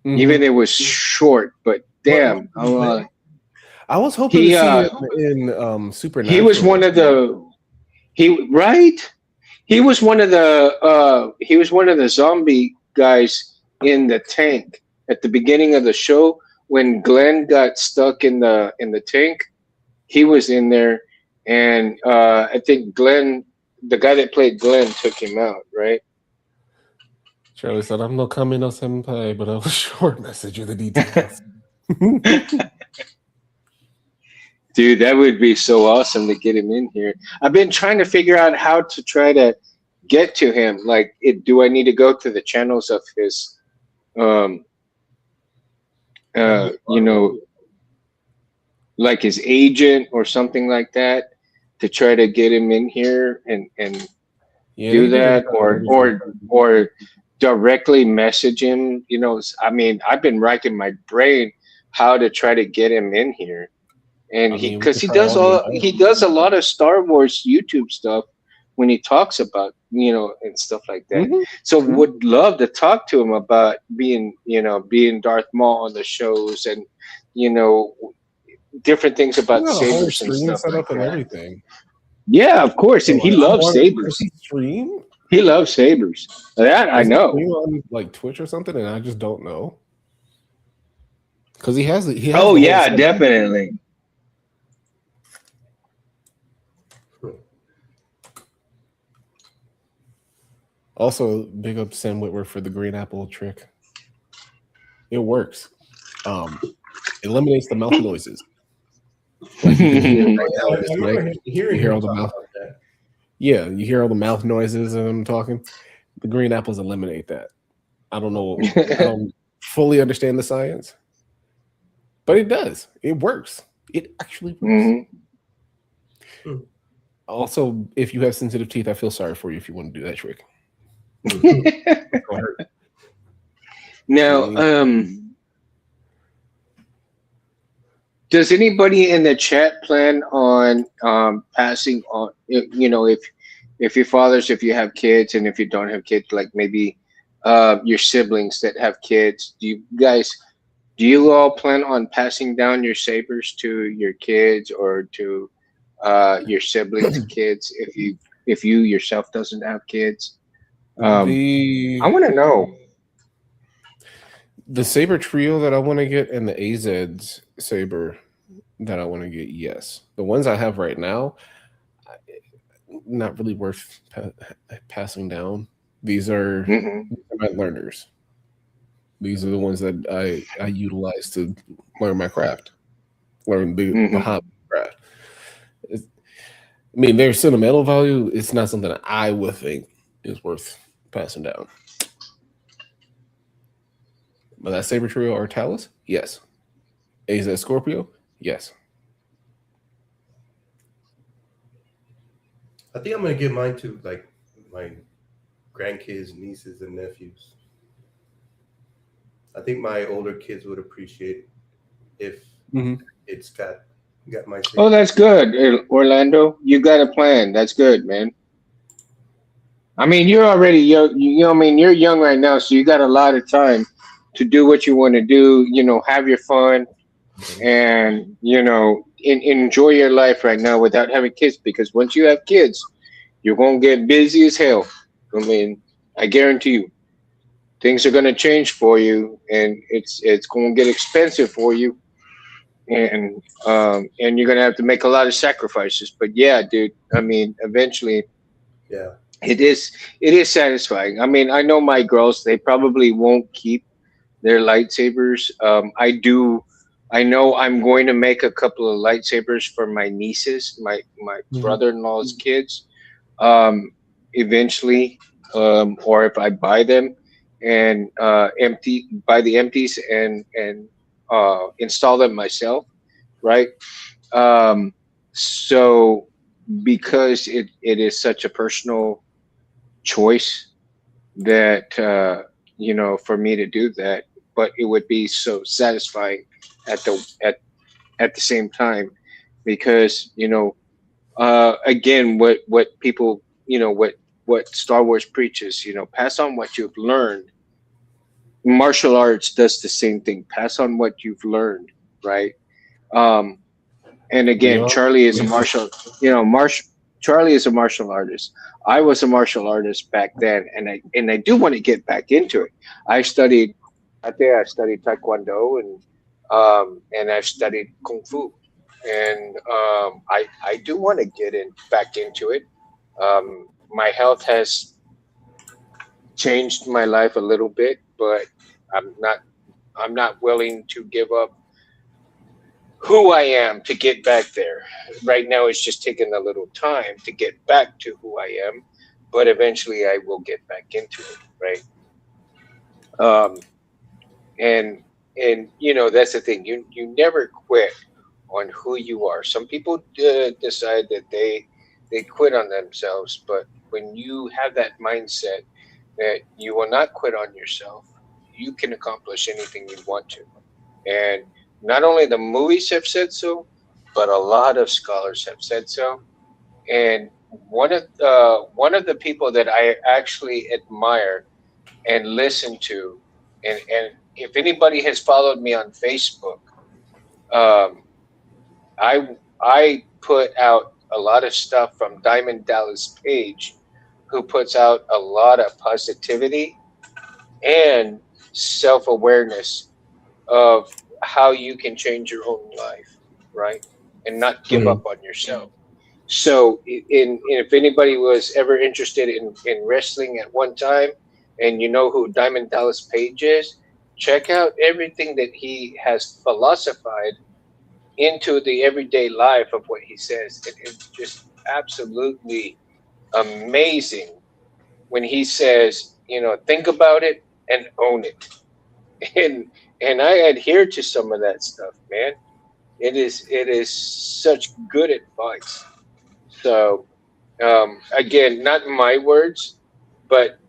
Mm-hmm. Even it was short, but damn, I was hoping to see him in Supernatural. He was one of the He was one of the zombie guys in the tank at the beginning of the show when Glenn got stuck in the tank. He was in there, and I think Glenn, the guy that played Glenn, took him out, right? Charlie said, "I'm no Kamino senpai, but I will short message you the details." Dude, that would be so awesome to get him in here. I've been trying to figure out how to try to get to him. Like, do I need to go to the channels of his, like his agent or something like that, to try to get him in here and do that, or directly message him? I mean, I've been racking my brain how to try to get him in here. And he does a lot of Star Wars YouTube stuff when he talks about, and stuff like that. Mm-hmm. So would love to talk to him about being Darth Maul on the shows and, different things about sabers and stuff set like up and that. Everything. Yeah, of course. And he loves sabers. Stream? He loves sabers. That I know. On like Twitch or something, and I just don't know. Because he has oh yeah, definitely. Also, big up Sam Whitworth for the green apple trick. It works. Eliminates the mouth noises. Like you hear all the mouth. Yeah, you hear all the mouth noises and I'm talking. The green apples eliminate that. I don't know. I don't fully understand the science, but it does. It works. It actually works. Mm-hmm. Also, if you have sensitive teeth, I feel sorry for you if you want to do that trick. Now, does anybody in the chat plan on passing on? If your fathers, if you have kids, and if you don't have kids, like maybe your siblings that have kids, do you all plan on passing down your sabers to your kids or to your siblings' kids if you yourself doesn't have kids? I want to know. The saber trio that I want to get and the AZ's saber that I want to get, yes. The ones I have right now, not really worth passing down. These are my learners. These are the ones that I utilize to learn my craft, learn the hobby craft. I mean, their sentimental value, it's not something that I would think is worth passing down. But that saber trio or Talus, yes. AZ Scorpio, yes. I think I'm gonna give mine to like my grandkids, nieces, and nephews. I think my older kids would appreciate if it's got Got my Oh, saber. that's good, Orlando. You got a plan. That's good, man. I mean, you're already young. You know, I mean, you're young right now, so you got a lot of time to do what you want to do. You know, have your fun and enjoy your life right now without having kids. Because once you have kids, you're gonna get busy as hell. I mean, I guarantee you, things are gonna change for you, and it's gonna get expensive for you, and you're gonna have to make a lot of sacrifices. But yeah, dude, I mean, eventually Yeah. it is satisfying. I mean, I know my girls, they probably won't keep their lightsabers. I know I'm going to make a couple of lightsabers for my nieces, my Hmm. brother-in-law's kids, um, eventually, or if I buy them and buy the empties and install them myself, right? Um, so because it is such a personal choice that for me to do that, but it would be so satisfying at the same time because again, what people, what Star Wars preaches, pass on what you've learned. Martial arts does the same thing. Pass on what you've learned, right? um and We again, all. Charlie is a martial, martial Charlie is a martial artist. I was a martial artist back then, and I do want to get back into it. I studied taekwondo, and I've studied kung fu, and I do want to get in back into it. My health has changed my life a little bit, but I'm not I'm not willing to give up who I am to get back there. Right now, it's just taking a little time to get back to who I am, but eventually I will get back into it, right? Um, and that's the thing. You never quit on who you are. Some people decide that they quit on themselves, but when you have that mindset that you will not quit on yourself, you can accomplish anything you want to. And not only the movies have said so, but a lot of scholars have said so. And one of the people that I actually admire and listen to, and if anybody has followed me on Facebook, um, I put out a lot of stuff from Diamond Dallas Page, who puts out a lot of positivity and self awareness of how you can change your own life, right? And not give Hmm. up on yourself. So, if anybody was ever interested in wrestling at one time, and you know who Diamond Dallas Page is, check out everything that he has philosophized into the everyday life of what he says. It's just absolutely amazing when he says, think about it and own it. And I adhere to some of that stuff, man. It is such good advice. So again, not my words, but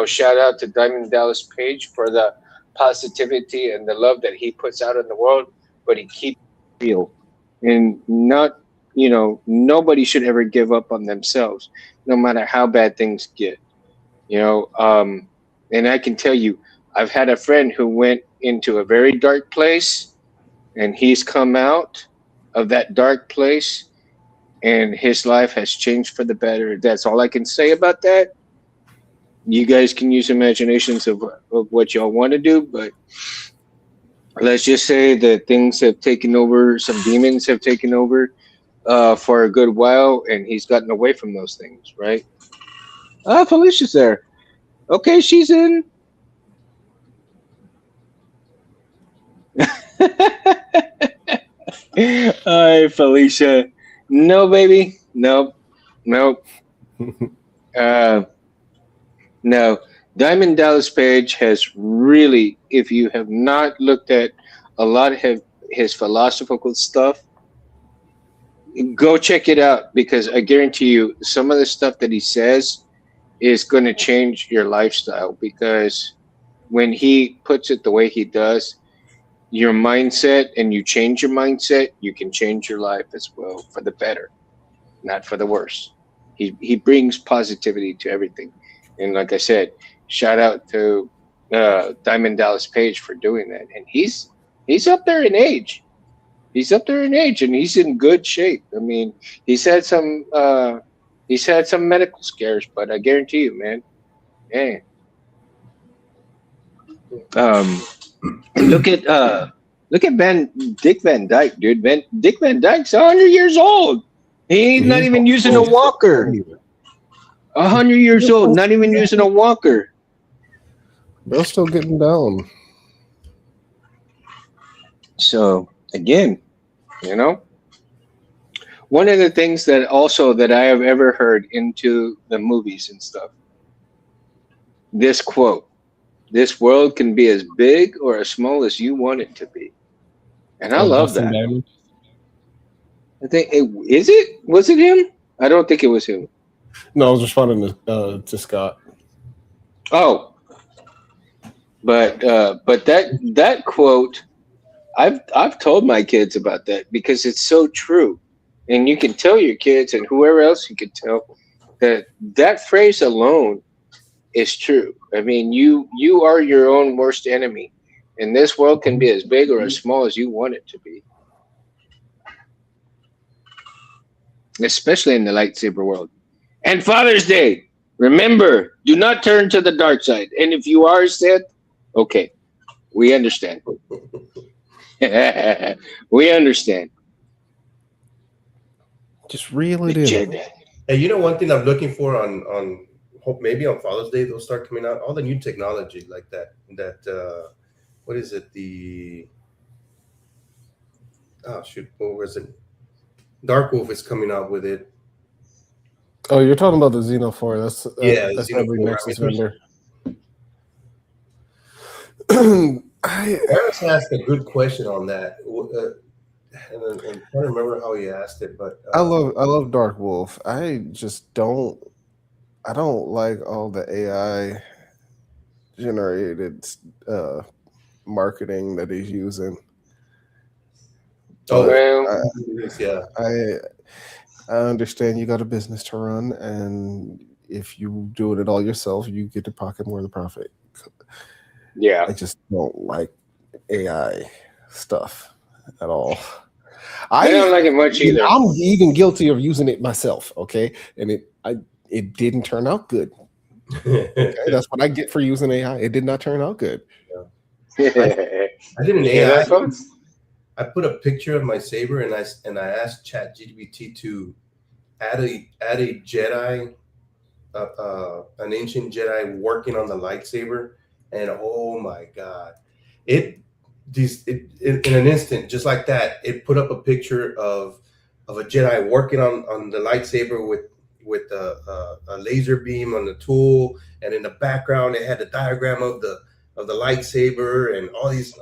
shout out to Diamond Dallas Page for the positivity and the love that he puts out in the world, but he keeps it real, and not nobody should ever give up on themselves, no matter how bad things get. You know, and I can tell you, I've had a friend who went into a very dark place, and he's come out of that dark place, and his life has changed for the better. That's all I can say about that. You guys can use imaginations of what y'all want to do, but let's just say that things have taken over, some demons have taken over for a good while, and he's gotten away from those things, right? Ah, Felicia's there. Okay, she's in. Hi, Felicia. No, baby. Nope. Nope. Uh, no. Diamond Dallas Page has really, if you have not looked at a lot of his philosophical stuff, go check it out, because I guarantee you some of the stuff that he says is going to change your lifestyle, because when he puts it the way he does, your mindset and you change your mindset, you can change your life as well for the better, not for the worse. He brings positivity to everything. And like I said, shout out to Diamond Dallas Page for doing that. And he's up there in age. He's up there in age and he's in good shape. I mean, he's had some medical scares, but I guarantee you, man, hey. Look at Dick Van Dyke, dude. Dick Van Dyke's 100 years old. He's not even using a walker. 100 years old, not even using a walker. They're still getting down. So again, one of the things that I have ever heard into the movies and stuff, this quote: "This world can be as big or as small as you want it to be," and I love that. Diamond. I think was it him? I don't think it was him. No, I was responding to Scott. Oh, but that quote, I've told my kids about that because it's so true, and you can tell your kids and whoever else you can tell that phrase alone is true. I mean, you are your own worst enemy, and this world can be as big or as small as you want it to be, especially in the lightsaber world. And Father's Day, remember, do not turn to the dark side. And if you are Sith, okay, we understand. We understand. Just reel it in. Hey, you know one thing I'm looking for on hope maybe on Father's Day they'll start coming out all the new technology like that what is it what was it? Dark Wolf is coming out with it. Oh, you're talking about the Xeno 4. That's Xeno 4. Nexus vendor. Harris asked a good question on that, and I'm trying to remember how he asked it. But I love Dark Wolf. I just don't like all the AI generated marketing that he's using. I understand you got a business to run, and if you doing it all yourself, you get to pocket more of the profit. Yeah, I just don't like AI stuff at all. I don't like it much either. I'm even guilty of using it myself. Okay, and it didn't turn out good. Okay, that's what I get for using AI. It did not turn out good. I did an AI. I put a picture of my saber and I asked ChatGPT to add a Jedi, an ancient Jedi working on the lightsaber, and oh my God, in an instant, just like that, it put up a picture of a Jedi working on the lightsaber with a laser beam on the tool, and in the background it had the diagram of the lightsaber and all these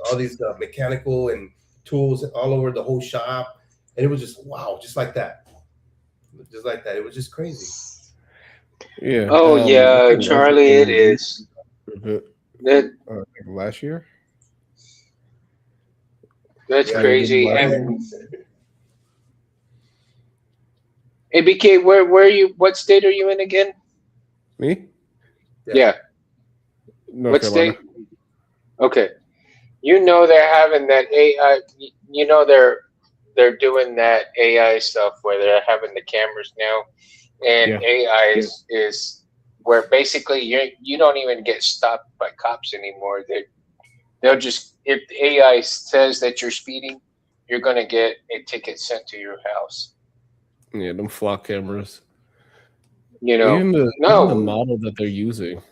mechanical and tools all over the whole shop, and it was just wow, just like that. It was just crazy. Yeah. Oh yeah, Charlie, it is. Last year. That's crazy. And hey, BK, where are you? What state are you in again? Me? Yeah. North what Carolina. State? Okay. They're having that AI. They're doing that AI stuff where they're having the cameras now, and AI is where basically you don't even get stopped by cops anymore. They'll just, if AI says that you're speeding, you're gonna get a ticket sent to your house. Yeah, them flock cameras. Even the model that they're using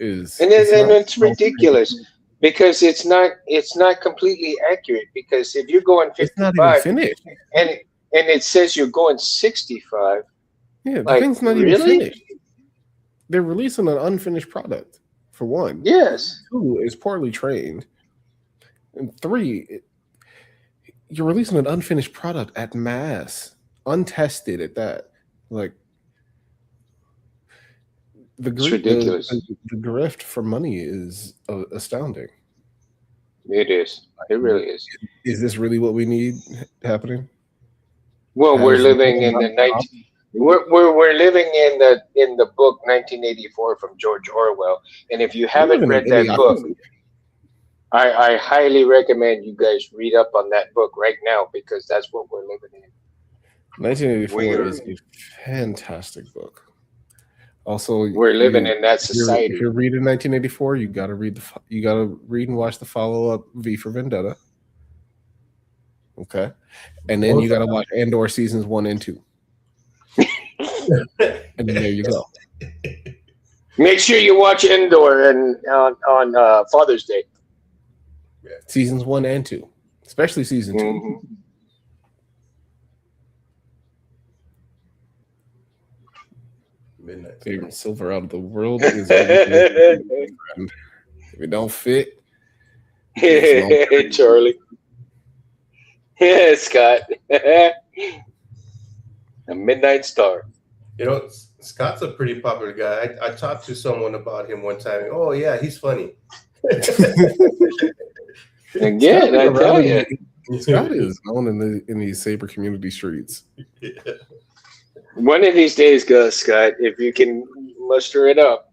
is, and it's ridiculous. Because it's not completely accurate. Because if you're going 55, it's not even finished, and it says you're going 65. Yeah, the thing's not even finished. They're releasing an unfinished product. For one, yes. 2, it's poorly trained, and 3, you're releasing an unfinished product at mass, untested at that. Like it's ridiculous. The grift for money is astounding. It is. It really is. Is this really what we need happening? Well, we're Has living Lego in not the stopped? 19. We're living in the book 1984 from George Orwell, and if you We're haven't living in read that book, idiocracy. I highly recommend you guys read up on that book right now because that's what we're living in. 1984 We're is a fantastic book. Also, we're living in that if society. you're reading 1984, you got to read and watch the follow up V for Vendetta. Okay, and then you got to watch Andor seasons 1 and 2, and then there you go. Make sure you watch Endor and on Father's Day. Seasons 1 and 2, especially season 2. Mm-hmm. Midnight. Taking silver out of the world is if it don't fit. Charlie. Yeah, Scott. A Midnight Star. You know, Scott's a pretty popular guy. I talked to someone about him one time. Oh yeah, he's funny. Again, I tell you. Scott is known in the saber community streets. Yeah. One of these days, Scott, if you can muster it up,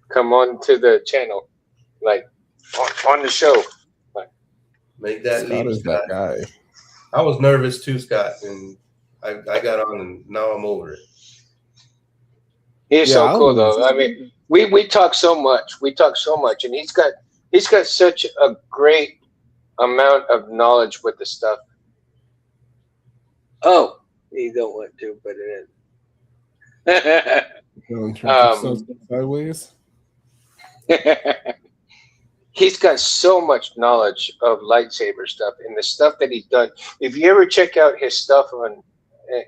come on to the channel, like on the show. Make that Scott leap, is Scott. that guy. I was nervous too, Scott, and I got on, and now I'm over it. He's so cool, though. I mean, we talk so much. And he's got such a great amount of knowledge with the stuff. Oh, you don't want to, but it is. Sideways. He's got so much knowledge of lightsaber stuff and the stuff that he's done. If you ever check out his stuff on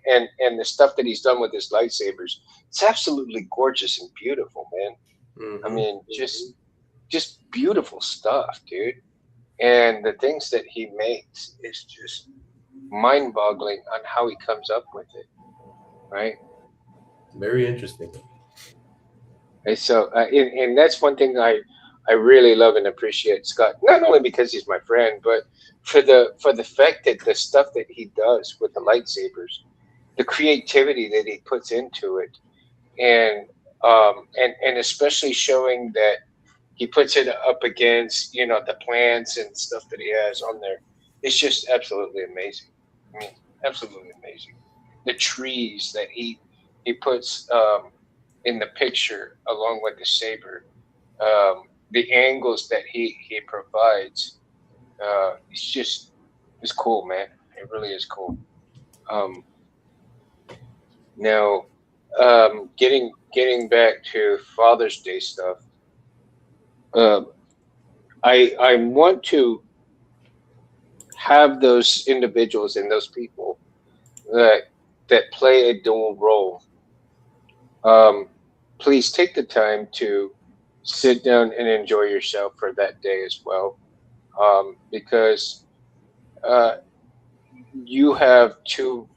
and the stuff that he's done with his lightsabers, it's absolutely gorgeous and beautiful, man. Mm-hmm. I mean, just beautiful stuff, dude. And the things that he makes is just mind-boggling on how he comes up with it, right? Very interesting. And so, and that's one thing I really love and appreciate Scott. Not only because he's my friend, but for the fact that the stuff that he does with the lightsabers, the creativity that he puts into it, and especially showing that he puts it up against the plants and stuff that he has on there. It's just absolutely amazing. I mean, absolutely amazing. The trees that he puts in the picture along with the saber, the angles that he provides, it's cool, man. It really is cool. Now, getting back to Father's Day stuff, I want to have those individuals and those people that play a dual role. Please take the time to sit down and enjoy yourself for that day as well, because you have 2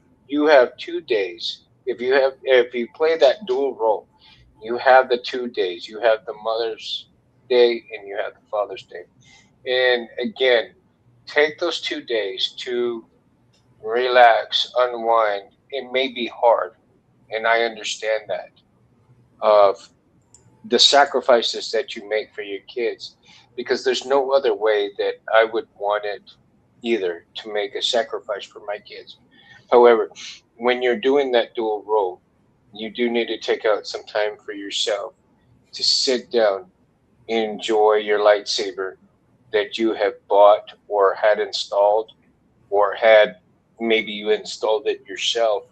days. If you play that dual role, you have the 2 days. You have the Mother's Day and you have the Father's Day. And again, take those 2 days to relax, unwind. It may be hard, and I understand that, of the sacrifices that you make for your kids, because there's no other way that I would want it either, to make a sacrifice for my kids. However, when you're doing that dual role, you do need to take out some time for yourself to sit down, enjoy your lightsaber that you have bought or had installed, or maybe you installed it yourself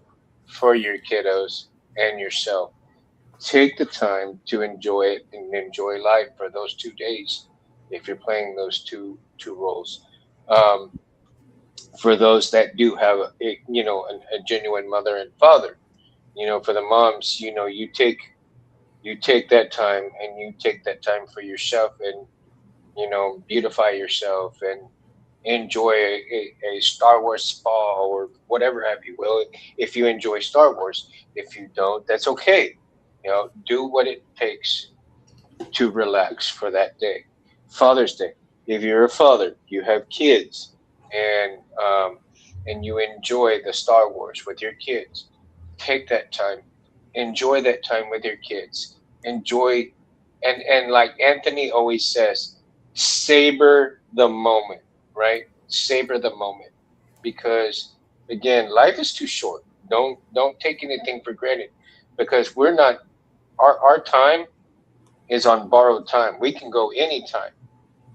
for your kiddos and yourself. Take the time to enjoy it and enjoy life for those 2 days if you're playing those two roles. For those that do have a genuine mother and father, for the moms, you take that time, and you take that time for yourself, and beautify yourself and enjoy a Star Wars spa or whatever have you will. If you enjoy Star Wars, if you don't, that's okay. Do what it takes to relax for that day. Father's Day, if you're a father, you have kids, and you enjoy the Star Wars with your kids, take that time, enjoy that time with your kids, enjoy, and like Anthony always says, savor the moment, right? Savor the moment, because again, life is too short. Don't take anything for granted, because we're not our time is on borrowed time. We can go anytime.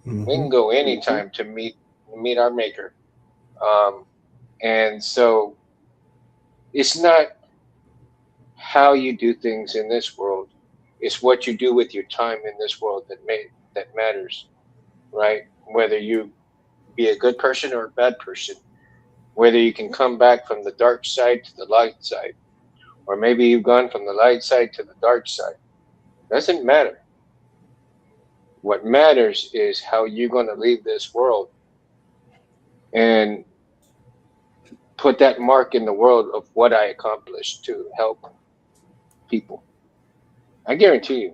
We Mm-hmm. can go anytime to meet our maker. Um, and so it's not how you do things in this world. It's what you do with your time in this world that matters, right? Whether you be a good person or a bad person, whether you can come back from the dark side to the light side, or maybe you've gone from the light side to the dark side. Doesn't matter. What matters is how you're going to leave this world and put that mark in the world of what I accomplished to help people. I guarantee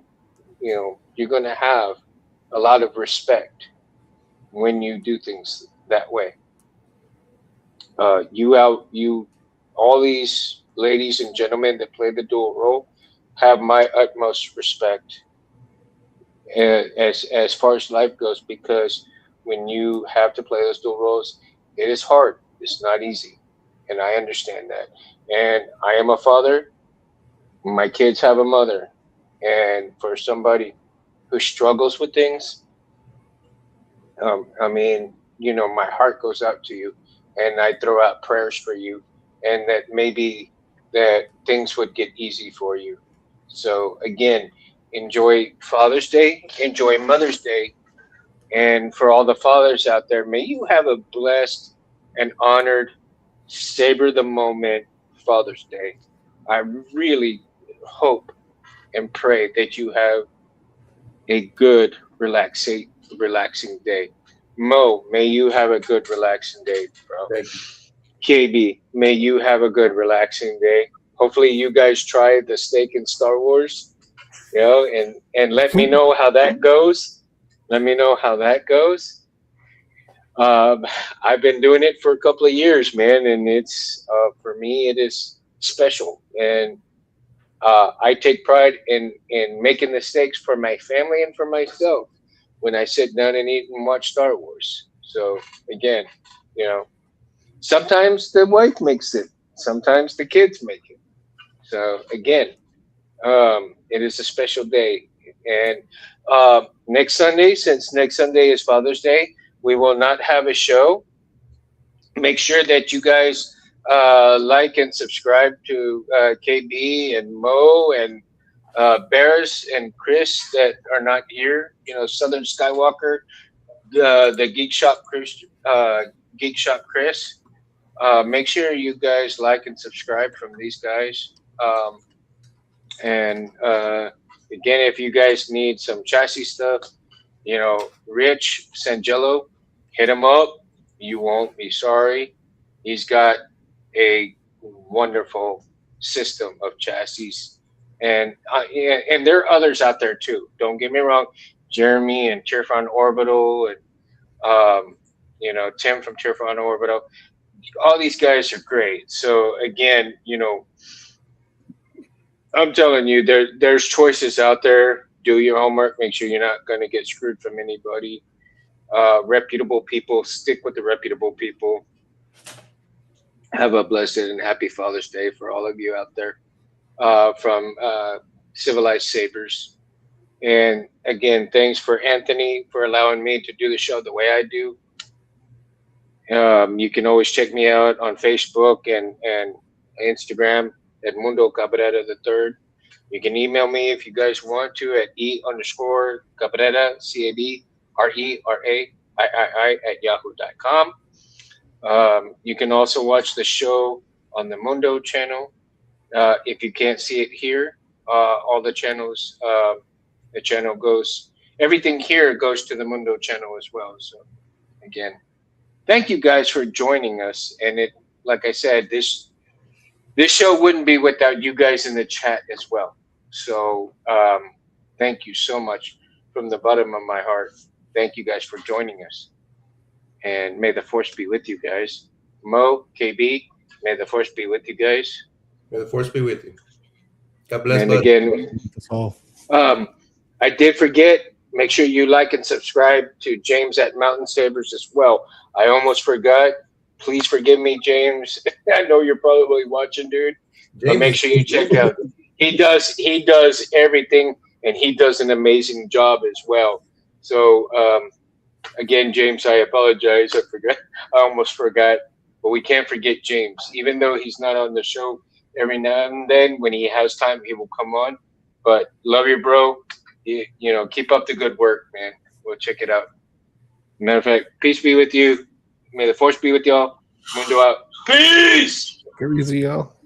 you, you're going to have a lot of respect when you do things that way. All these ladies and gentlemen that play the dual role have my utmost respect as far as life goes, because when you have to play those dual roles, it is hard. It's not easy, and I understand that. And I am a father. My kids have a mother, and for somebody who struggles with things, I mean, my heart goes out to you, and I throw out prayers for you, and that maybe that things would get easy for you. So again, enjoy Father's Day, enjoy Mother's Day, and for all the fathers out there, may you have a blessed and honored, savor the moment Father's Day. I really hope and pray that you have a good, relaxing day. Mo, may you have a good, relaxing day, bro. Thank you. KB, may you have a good, relaxing day. Hopefully, you guys try the steak in Star Wars, and let me know how that goes. Let me know how that goes. Um, I've been doing it for a couple of years, man, and it's for me it is special, and I take pride in making the steaks for my family and for myself when I sit down and eat and watch Star Wars. So again, you know, sometimes the wife makes it, sometimes the kids make it. So again, it is a special day, and next Sunday, since next Sunday is Father's Day, we will not have a show. Make sure that you guys like and subscribe to KB and Mo and Bears and Chris that are not here. Southern Skywalker, the Geek Shop Chris. Make sure you guys like and subscribe from these guys. And again, if you guys need some chassis stuff, Rich Sangello, hit him up. You won't be sorry. He's got a wonderful system of chassis, and there are others out there too. Don't get me wrong, Jeremy and Tearfon Orbital, and Tim from Tearfon Orbital. All these guys are great. So again, I'm telling you, there's choices out there. Do your homework. Make sure you're not going to get screwed from anybody. Reputable people. Stick with the reputable people. Have a blessed and happy Father's Day for all of you out there from Civilized Sabers. And again, thanks for Anthony for allowing me to do the show the way I do. You can always check me out on Facebook and Instagram at Mundo Cabrera the Third. You can email me if you guys want to at _Cabrera, CABRERAIII at yahoo.com. You can also watch the show on the Mundo channel. If you can't see it here, all the channels, the channel goes, everything here goes to the Mundo channel as well. So again, thank you guys for joining us. And like I said, this show wouldn't be without you guys in the chat as well. So thank you so much from the bottom of my heart. thank you guys for joining us. And may the force be with you guys. Mo, KB, may the force be with you guys. May the force be with you. God bless. And bud. again, That's all. I did forget. Make sure you like and subscribe to James at Mountain Sabers as well. I almost forgot. Please forgive me, James. I know you're probably watching, dude. But make sure you check out. He does everything, and he does an amazing job as well. So again, James, I apologize. I forgot. I almost forgot. But we can't forget James. Even though he's not on the show every now and then, when he has time, he will come on. But love you, bro. You know, keep up the good work, man. We'll check it out. Matter of fact, peace be with you. May the force be with y'all. Mundo out. Peace. Crazy, y'all.